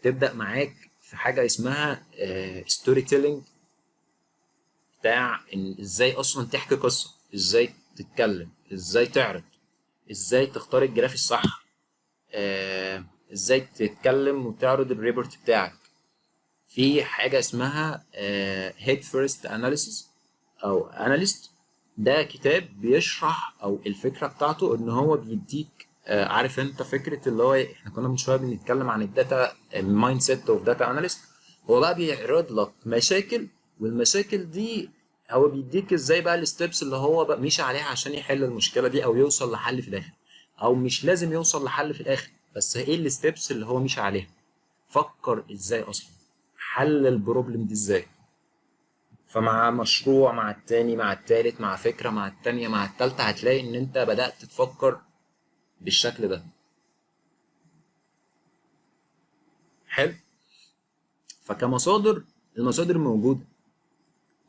تبدا معاك في حاجه اسمها ستوري تيلينج، بتاع ان ازاي اصلا تحكي قصه، ازاي تتكلم، ازاي تعرض، ازاي تختار الجراف الصح، ازاي تتكلم وتعرض الريبورت بتاعك. في حاجه اسمها هيد فيرست اناليسيس او اناليست، ده كتاب بيشرح، او الفكره بتاعته ان هو بيديك عارف انت فكره اللي هو احنا كنا من شويه بنتكلم عن الداتا المايند سيت اوف داتا اناليست. هو بقى بيعرض لك مشاكل، والمشاكل دي هو بيديك ازاي بقى الستبس اللي هو بقى مشي عليها عشان يحل المشكله دي او يوصل لحل في الاخر، او مش لازم يوصل لحل في الاخر، بس ايه الستبس اللي هو مشي عليها، فكر ازاي اصلا، حل البروبلم دي ازاي. فمع مشروع، مع التاني، مع التالت، مع فكرة، مع التانية، مع التالتة، هتلاقي ان انت بدأت تفكر بالشكل ده. حلو. فكمصادر، المصادر موجودة.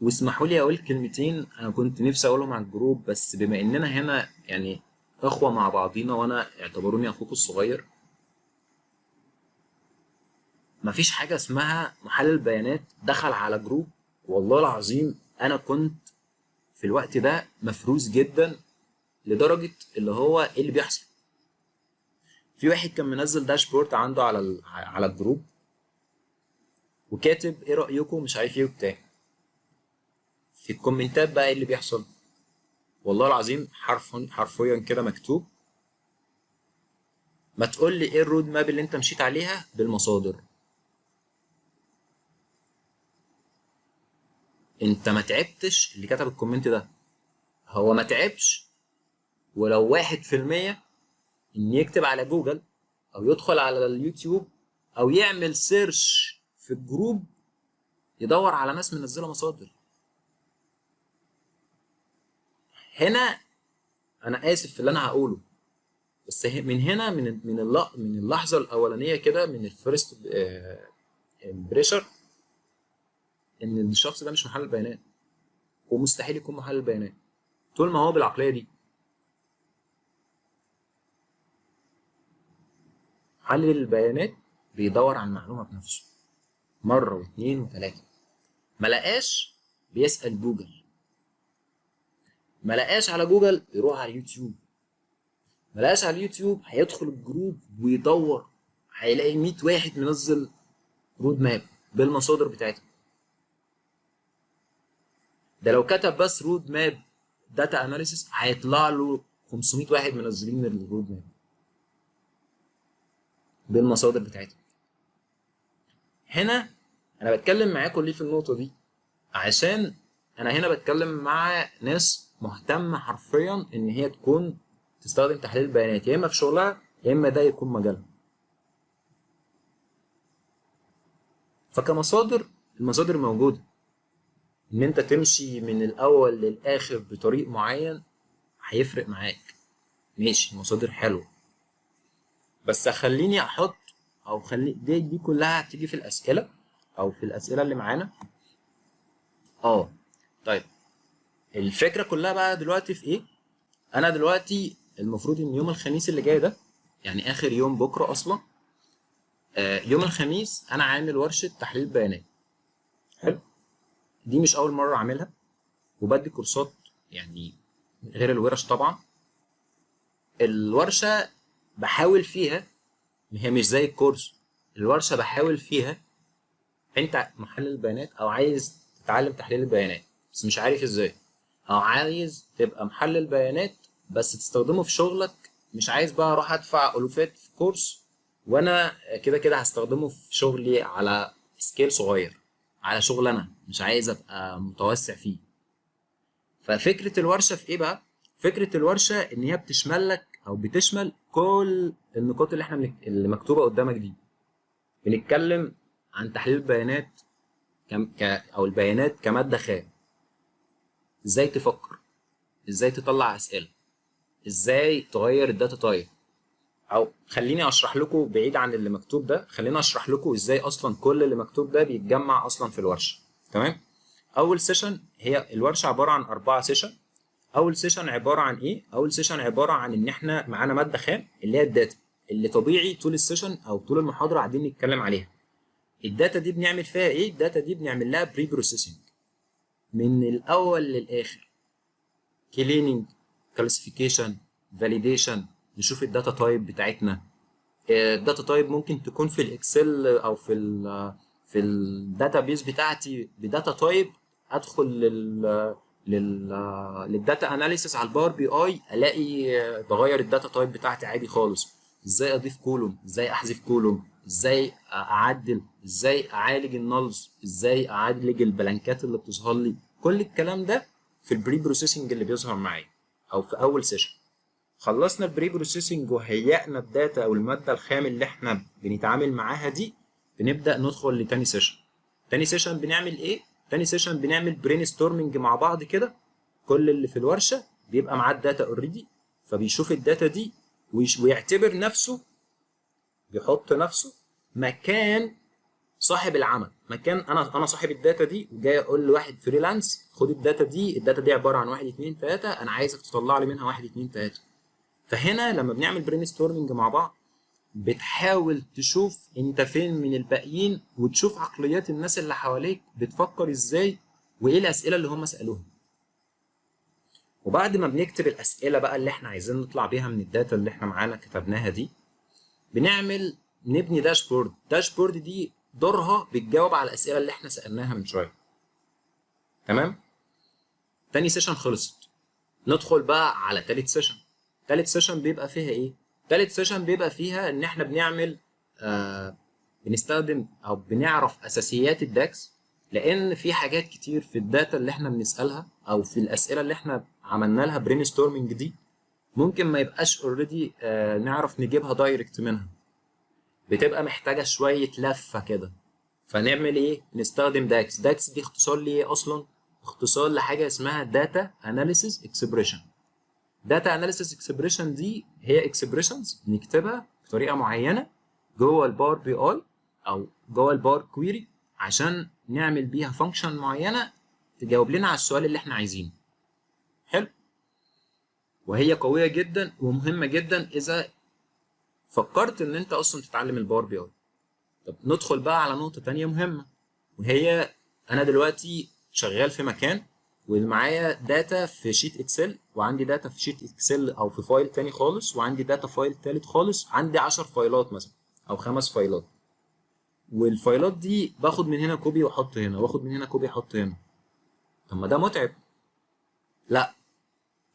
واسمحوا لي اقول كلمتين انا كنت نفسي اقولهم على الجروب، بس بما اننا هنا يعني اخوة مع بعضينا، وانا اعتبروني اخوكم الصغير، مفيش حاجة اسمها محلل بيانات دخل على جروب. والله العظيم انا كنت في الوقت ده مفروس جدا، لدرجة اللي هو ايه اللي بيحصل. في واحد كان منزل داشبورد عنده على الجروب، وكاتب ايه رأيكم مش عارف ايه وبتاع. في الكومنتات بقى ايه اللي بيحصل؟ والله العظيم حرفيا كده مكتوب: ما تقول لي ايه الرود ماب اللي انت مشيت عليها بالمصادر. انت ما تعبتش، اللي كتب الكومنت ده هو ما تعبش ولو 1% ان يكتب على جوجل، او يدخل على اليوتيوب، او يعمل سيرش في الجروب يدور على ناس منزله مصادر. هنا انا اسف في اللي انا هقوله، بس من هنا من اللحظه الاولانيه كده، من الفيرست امبريشر، ان الشخص ده مش محلل بيانات، ومستحيل يكون محلل بيانات طول ما هو بالعقليه دي. محلل البيانات بيدور على المعلومه بنفسه، مره واثنين وثلاثه، ما لقاش بيسال جوجل، ما لقاش على جوجل يروح على اليوتيوب، ما لقاش على اليوتيوب هيدخل الجروب ويدور، هيلاقي 100 واحد منزل رود ماب بالمصادر بتاعتها. ده لو كتب بس رود ماب داتا اناليسيس هيطلع له 500 واحد منزلين الرود ماب بالمصادر بتاعتها. هنا انا بتكلم معاكم ليه في النقطه دي؟ عشان انا هنا بتكلم مع ناس مهتمه حرفيا ان هي تكون تستخدم تحليل البيانات، يا اما في شغلها يا اما ده يكون مجالها. فكمصادر، المصادر موجوده، ان انت تمشي من الاول للاخر بطريق معين هيفرق معاك، ماشي مصادر حلوه، بس خليني احط او خلي دي كلها هتيجي في الاسئله او في الاسئله اللي معانا. طيب الفكره كلها بقى دلوقتي في ايه؟ انا دلوقتي المفروض ان يوم الخميس اللي جاي ده، يعني اخر يوم بكره اصلا، يوم الخميس انا عامل ورشه تحليل بيانات. حلو، دي مش اول مره اعملها، وبدي كورسات يعني غير الورش طبعا. الورشه بحاول فيها، هي مش زي الكورس، الورشه بحاول فيها انت محلل بيانات او عايز تتعلم تحليل البيانات بس مش عارف ازاي، او عايز تبقى محلل بيانات بس تستخدمه في شغلك، مش عايز بقى اروح ادفع الوفات في كورس وانا كده كده هستخدمه في شغلي على سكيل صغير، على شغل انا مش عايز ابقى متوسع فيه. ففكره الورشه في ايه بقى؟ فكره الورشه ان هي بتشمل لك او بتشمل كل النقاط اللي احنا اللي مكتوبه قدامك دي. بنتكلم عن تحليل البيانات او البيانات كماده خام، ازاي تفكر، ازاي تطلع اسئله، ازاي تغير الداتا تايب، او خليني اشرح لكم بعيد عن اللي مكتوب ده، خليني اشرح لكم ازاي اصلا كل اللي مكتوب ده بيتجمع اصلا في الورشه. تمام؟ اول سيشن، هي الورشه عباره عن 4 سيشن. اول سيشن عباره عن ايه؟ اول سيشن عباره عن ان احنا معانا ماده خام اللي هي الداتا، اللي طبيعي طول السيشن او طول المحاضره قاعدين نتكلم عليها. الداتا دي بنعمل فيها ايه؟ الداتا دي بنعمل لها بري بروسيسنج من الاول للاخر، كليننج، كلاسيفيكيشن، فاليديشن، نشوف الداتا تايب بتاعتنا. الداتا تايب ممكن تكون في الاكسل او في الداتا بيز بتاعتي بداتا تايب، ادخل لل للداتا اناليسيس على الباور بي اي الاقي بغير الداتا تايب بتاعتي عادي خالص. ازاي اضيف كولوم، ازاي احذف كولوم، ازاي اعدل، ازاي اعالج النلز، ازاي اعالج البلانكات اللي بتظهر لي. كل الكلام ده في البري بروسيسنج اللي بيظهر معايا او في اول سيشن. خلصنا البري بروسيسنج وهيئنا الداتا او الماده الخام اللي احنا بنتعامل معاها دي، بنبدا ندخل لتاني سيشن. تاني سيشن بنعمل ايه؟ تاني سيشن بنعمل برين ستورمنج مع بعض كده، كل اللي في الورشه بيبقى معاه الداتا اوريدي، فبيشوف الداتا دي ويعتبر نفسه، بيحط نفسه مكان صاحب العمل، مكان انا صاحب الداتا دي، وجاي اقول لواحد فريلانس خد الداتا دي، الداتا دي عباره عن 1 2 3، انا عايزك تطلع لي منها 1 2 3. فهنا لما بنعمل برين ستورمنج مع بعض بتحاول تشوف انت فين من الباقيين، وتشوف عقليات الناس اللي حواليك بتفكر ازاي، وايه الاسئله اللي هم سالوها. وبعد ما بنكتب الاسئله بقى اللي احنا عايزين نطلع بيها من الداتا اللي احنا معانا كتبناها دي، نبني داشبورد. داشبورد دي دورها بتجاوب على الاسئله اللي احنا سالناها من شويه. تمام؟ تاني سيشن خلصت، ندخل بقى على تالت سيشن. تالت سيشن بيبقى فيها ايه؟ تالت سيشن بيبقى فيها ان احنا بنعمل بنستخدم او بنعرف اساسيات الداكس، لان في حاجات كتير في الداتا اللي احنا بنسالها او في الاسئله اللي احنا عملنا لها برين ستورمنج دي ممكن ما يبقاش اوريدي نعرف نجيبها دايركت منها، بتبقى محتاجه شويه لفه كده. فنعمل ايه؟ نستخدم داكس. داكس دي اختصار ليه اصلا؟ اختصار لحاجه اسمها داتا اناليسيس اكسبريشن. داتا اناليسيس اكسبريشن دي هي اكسبريشنز بنكتبها بطريقه معينه جوه الباور بي اي او جوه الباور كويري عشان نعمل بيها فانكشن معينه تجاوب لنا على السؤال اللي احنا عايزينه. حلو؟ وهي قويه جدا ومهمه جدا اذا فكرت ان انت اصلا تتعلم الباور بي اي. طب ندخل بقى على نقطه ثانيه مهمه، وهي انا دلوقتي شغال في مكان ومعايا داتا في شيت اكسل، وعندي داتا في شيت اكسل او في فايل تاني خالص، وعندي داتا فايل تالت خالص، عندي 10 فايلات مثلا او 5 فايلات، والفايلات دي باخد من هنا كوبي واحط هنا، واخد من هنا كوبي احط هنا. طب ما ده متعب. لا،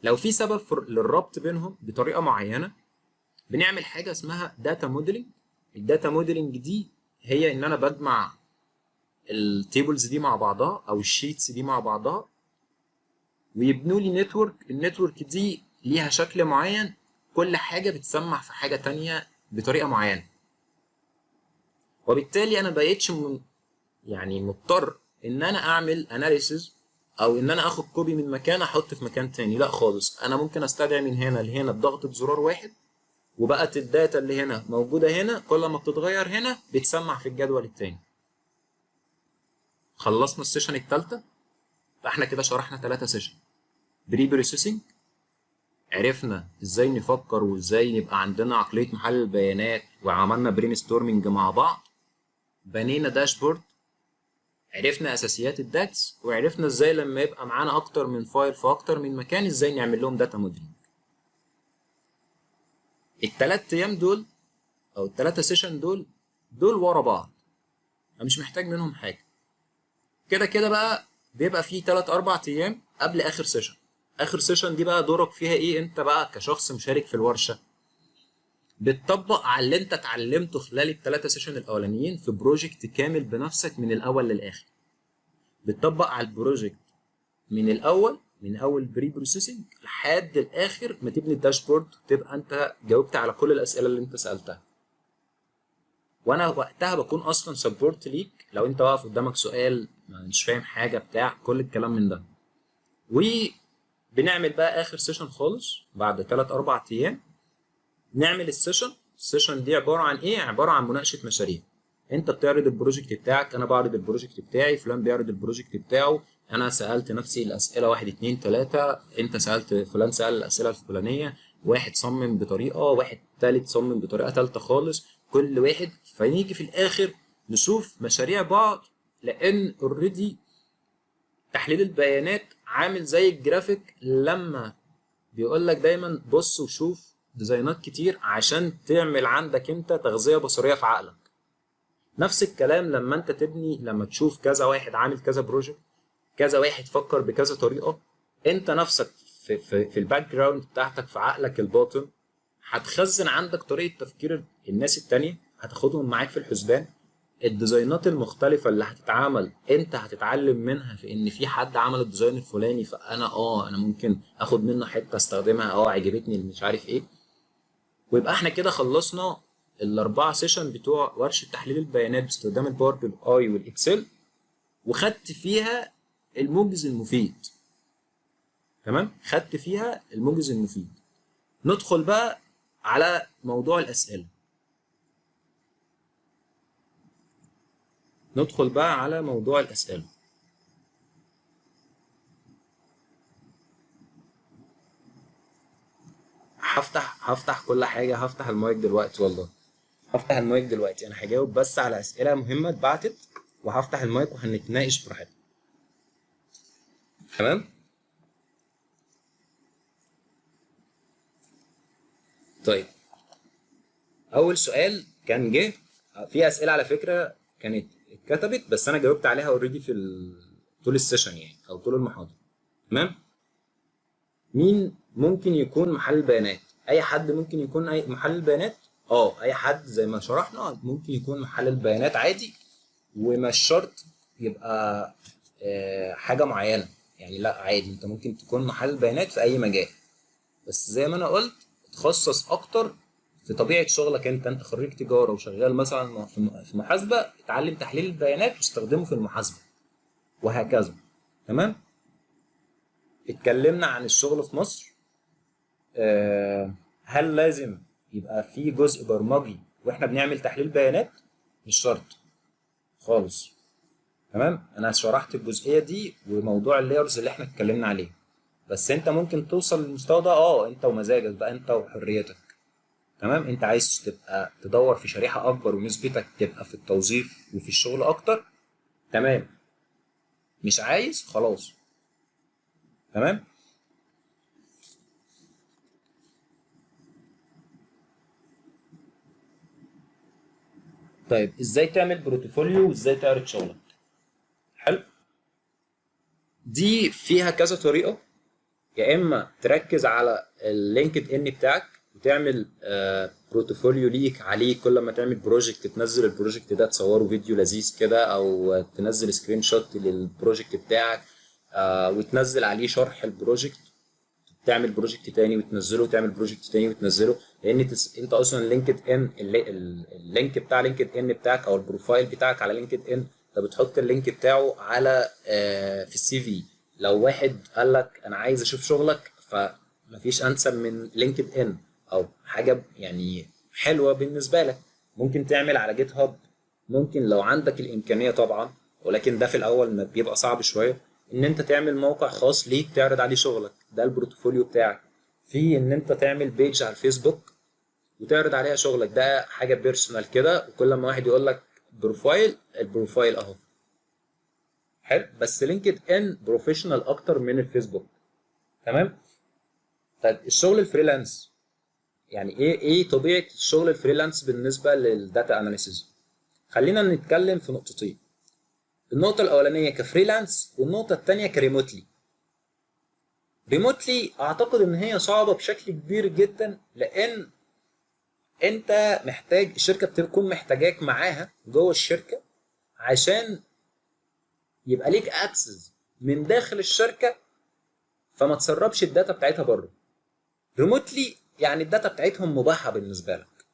لو في سبب للربط بينهم بطريقه معينه، بنعمل حاجه اسمها داتا موديلنج. الداتا موديلنج دي هي ان انا بجمع التيبلز دي مع بعضها او الشيتس دي مع بعضها، ويبنوا لي نتورك. النتورك دي ليها شكل معين، كل حاجه بتسمع في حاجه تانية بطريقه معينه، وبالتالي انا بقيتش يعني مضطر ان انا اعمل اناليسز او ان انا اخد كوبي من مكان احط في مكان تاني. لا خالص، انا ممكن استدعي من هنا لهنا بضغطة زرار واحد، وبقت الداتا اللي هنا موجودة هنا، كل ما بتتغير هنا بتسمع في الجدول التاني. خلصنا السيشن التالتة. فاحنا كده شرحنا 3 سيشن. بري بروسيسنج، عرفنا ازاي نفكر وازاي يبقى عندنا عقلية محلل البيانات، وعملنا برين ستورمنج مع بعض، بنينا داشبورد، عرفنا اساسيات الداكس، وعرفنا ازاي لما يبقى معانا اكتر من فايل في اكتر من مكان ازاي نعمل لهم داتا موديلنج. الثلاث ايام دول او الثلاثه سيشن دول ورا بعض، انا مش محتاج منهم حاجه. كده كده بقى بيبقى فيه 3 4 ايام قبل اخر سيشن. اخر سيشن دي بقى دورك فيها ايه؟ انت بقى كشخص مشارك في الورشه بتطبق على اللي انت اتعلمته خلال الثلاثه سيشن الاولانيين في بروجكت كامل بنفسك من الاول للاخر. بتطبق على البروجكت من الاول، من اول بري بروسيسنج لحد الاخر ما تبني الداشبورد، تبقى انت جاوبت على كل الاسئله اللي انت سالتها. وانا وقتها بكون اصلا سبورت ليك لو انت واقف قدامك سؤال مش فاهم حاجه بتاع كل الكلام من ده. وبنعمل بقى اخر سيشن خالص بعد 3 4 ايام، نعمل السيشن دي عباره عن ايه؟ عباره عن مناقشه مشاريع. انت بتعرض البروجكت بتاعك، انا بعرض البروجكت بتاعي، فلان بيعرض البروجكت بتاعه، انا سالت نفسي الاسئله 1 2 3، انت سالت، فلان سال الاسئله الفلانيه، واحد صمم بطريقه، واحد تالت صمم بطريقه تالته خالص، كل واحد. فنيجي في الاخر نشوف مشاريع بعض، لان اوريدي تحليل البيانات عامل زي الجرافيك، لما بيقول لك دايما بص وشوف ديزاينات كتير عشان تعمل عندك انت تغذية بصرية في عقلك. نفس الكلام لما انت تبني، لما تشوف كذا واحد عامل كذا بروجكت، كذا واحد فكر بكذا طريقة، انت نفسك في الباك جراوند بتاعتك في عقلك الباطن هتخزن عندك طريقة تفكير الناس التانية، هتاخدهم معاك في الحسبان. الديزاينات المختلفة اللي هتتعمل انت هتتعلم منها، في ان في حد عمل الديزاين الفلاني فانا انا ممكن اخد منه حتة استخدمها، عجبتني مش عارف ايه. ويبقى احنا كده خلصنا ال4 سيشن بتوع ورشة تحليل البيانات باستخدام الباور بي اي والاكسل، وخدت فيها الموجز المفيد. تمام، خدت فيها الموجز المفيد. ندخل بقى على موضوع الاسئله. هفتح كل حاجه، هفتح المايك دلوقتي، والله هفتح المايك دلوقتي. انا هجاوب بس على اسئله مهمه اتبعتت، وهفتح المايك وهنتناقش براحتنا. تمام. طيب، اول سؤال كان جه، في اسئله على فكره كانت اتكتبت بس انا جاوبت عليها اوريدي في طول السيشن يعني او طول المحاضره. تمام. مين ممكن يكون محلل بيانات؟ اي حد ممكن يكون اي محلل بيانات. اي حد زي ما شرحنا ممكن يكون محلل بيانات عادي، ومش شرط يبقى حاجه معينه يعني. لا عادي، انت ممكن تكون محلل بيانات في اي مجال، بس زي ما انا قلت تخصص اكتر في طبيعه شغلك. انت خريج تجاره وشغال مثلا في محاسبه، اتعلم تحليل البيانات واستخدمه في المحاسبه، وهكذا. تمام. اتكلمنا عن الشغل في مصر. هل لازم يبقى في جزء برمجي واحنا بنعمل تحليل بيانات؟ مش شرط خالص. تمام، انا شرحت الجزئيه دي وموضوع اللايرز اللي احنا اتكلمنا عليه، بس انت ممكن توصل للمستوى ده انت ومزاجك بقى، انت وحريتك. تمام، انت عايز تبقى تدور في شريحه اكبر ونسبتك تبقى في التوظيف وفي الشغل اكتر، تمام، مش عايز خلاص. تمام. طيب ازاي تعمل بروتوفوليو وازاي تعرض شغلك؟ حلو. دي فيها كذا طريقه. يا اما تركز على اللينكد ان بتاعك وتعمل بروتوفوليو ليك عليه، كل ما تعمل بروجكت تنزل البروجكت ده تصوره فيديو لذيذ كده، او تنزل سكرين شوت للبروجكت بتاعك وتنزل عليه شرح البروجكت، تعمل بروجكت تاني وتنزله، تعمل بروجكت تاني وتنزله. لان انت اصلا لينكد ان اللينك بتاع لينكد ان بتاعك او البروفايل بتاعك على لينكد ان، انت بتحط اللينك بتاعه على في السي في. لو واحد قال لك انا عايز اشوف شغلك، فمفيش انسب من لينكد ان او حاجه يعني حلوه بالنسبه لك. ممكن تعمل على جيت هاب، ممكن لو عندك الامكانيه طبعا، ولكن ده في الاول ما بيبقى صعب شويه، ان انت تعمل موقع خاص ليك تعرض عليه شغلك، ده البورتفوليو بتاعك. في ان انت تعمل بيج على الفيسبوك وتعرض عليها شغلك، ده حاجه بيرسونال كده، وكل ما واحد يقول لك بروفايل، البروفايل اهو. حلو، بس لينكد ان بروفيشنال اكتر من الفيسبوك. تمام. طيب الشغل الفريلانس، يعني ايه طبيعه الشغل الفريلانس بالنسبه للداتا اناليسيز؟ خلينا نتكلم في نقطتين. النقطه الاولانيه كفريلانس، والنقطه الثانيه كريموتلي. ريموتلي اعتقد ان هي صعبه بشكل كبير جدا، لان انت محتاج الشركه تكون محتاجاك معاها جوه الشركه عشان يبقى ليك اكسس من داخل الشركه، فما تسربش الداتا بتاعتها بره. ريموتلي يعني الداتا بتاعتهم مباحه بالنسبه لك.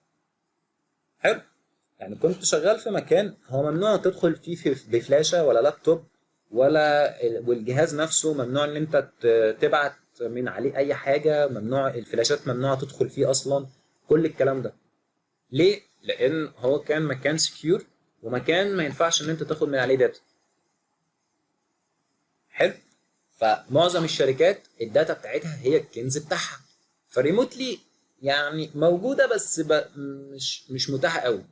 حلو. يعني كنت شغال في مكان هو ممنوع تدخل فيه بفلاشه ولا لابتوب، ولا والجهاز نفسه ممنوع ان انت تبعت من عليه اي حاجه، ممنوع الفلاشات، ممنوع تدخل فيه اصلا، كل الكلام ده. ليه؟ لان هو كان مكان سكيور، ومكان ما ينفعش ان انت تاخد من عليه داتا. حلو. فمعظم الشركات الداتا بتاعتها هي الكنز بتاعها. فريموتلي يعني موجوده، بس مش متاحه قوي.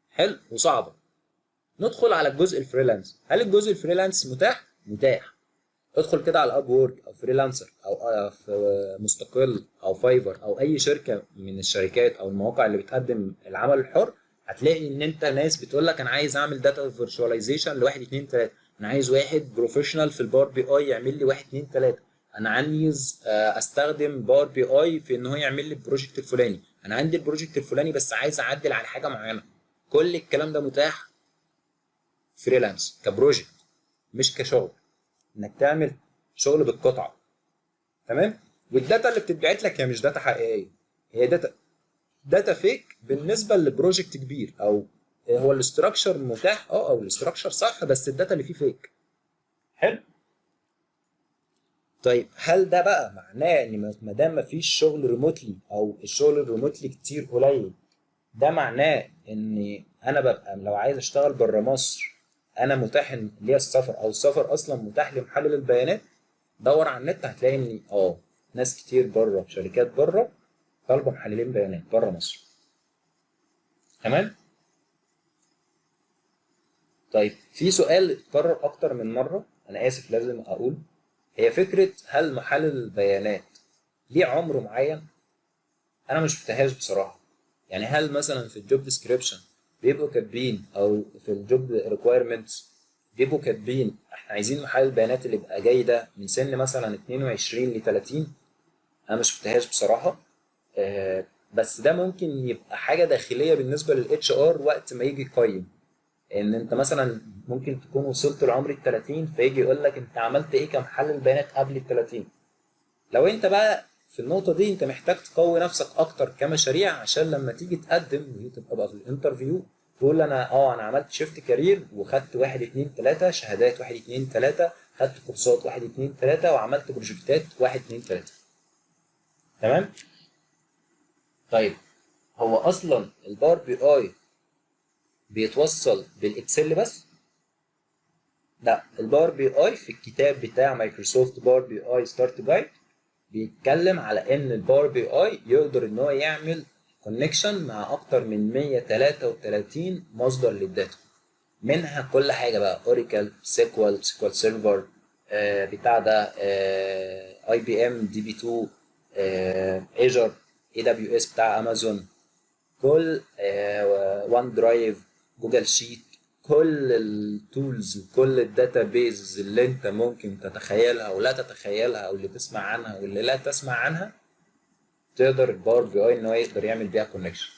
حلو وصعبه. ندخل على الجزء الفريلانس. هل الجزء الفريلانس متاح؟ متاح. ادخل كده على اب وورك او فريلانسر او في مستقل او فايفر او اي شركه من الشركات او المواقع اللي بتقدم العمل الحر، هتلاقي ان انت ناس بتقول لك انا عايز اعمل داتا فيرتشواليزيشن لواحد اتنين تلاته، انا عايز واحد بروفيشنال في الباور بي اي يعمل لي واحد اتنين تلاته، انا عايز استخدم باور بي اي في ان هو يعمل لي البروجكت الفلاني، انا عندي البروجكت الفلاني بس عايز اعدل على حاجه معينه. كل الكلام ده متاح فريلانس كبروجكت، مش كشغل انك تعمل شغل بالقطعه. تمام. والداتا اللي بتتبعت لك هي مش داتا حقيقيه، هي داتا فيك بالنسبه لبروجكت كبير، او هو الاستراكشر متاح او الاستراكشر صح، بس الداتا اللي فيه فيك. حلو. طيب هل ده بقى معناه ان ما دام ما فيش شغل ريموتلي او الشغل الريموتلي كتير قليل، ده معناه ان انا ببقى لو عايز اشتغل بره مصر انا متاح ليا السفر، او السفر اصلا متاح لمحلل البيانات؟ دور على النت هتلاقي ان ناس كتير بره في شركات بره طالبه محللين بيانات بره مصر. تمام. طيب في سؤال اتكرر اكتر من مره، انا اسف لازم اقول، هي فكره هل محلل البيانات ليه عمر معين؟ انا مش شفتهاش بصراحه. يعني هل مثلا في الجوب ديسكريبشن بيبقوا كاتبين، او في الجوب ريكويرمنتس بيبقوا كاتبين احنا عايزين محلل البيانات اللي يبقى جاي ده من سن مثلا 22 ل 30؟ انا ما شفتهاش بصراحه. بس ده ممكن يبقى حاجه داخليه بالنسبه للاتش ار وقت ما يجي يقيم، ان انت مثلا ممكن تكون وصلت لعمر ال 30 فيجي يقول لك انت عملت ايه كمحلل بيانات قبل ال 30. لو انت بقى في النقطه دي انت محتاج تقوي نفسك اكتر كمشاريع، عشان لما تيجي تقدم وتبقى بقى في الانترفيو تقول انا عملت شيفت كارير وخدت واحد اتنين تلاته شهادات، واحد اتنين تلاته خدت كورسات، واحد اتنين تلاته وعملت بروجكتات، واحد اتنين تلاته. تمام. طيب هو اصلا الباور بي اي بيتوصل بالاكسل بس؟ لا، الباور بي اي في الكتاب بتاع مايكروسوفت باور بي اي ستارت جايد بيتكلم على ان الباور بي اي يقدر ان هو يعمل كونكشن مع اكتر من 133 مصدر للداتا. منها كل حاجه بقى، اوراكل، سيكوال سيرفر، بتاع ده، اي بي ام دي بي 2، ايجر، اي دبليو اس بتاع امازون، كل وان درايف، جوجل شيت، كل التولز وكل الداتا بيز اللي انت ممكن تتخيلها ولا تتخيلها، او اللي تسمع عنها واللي لا تسمع عنها، تقدر الباور بي اي ان هو يقدر يعمل بيها كونكشن.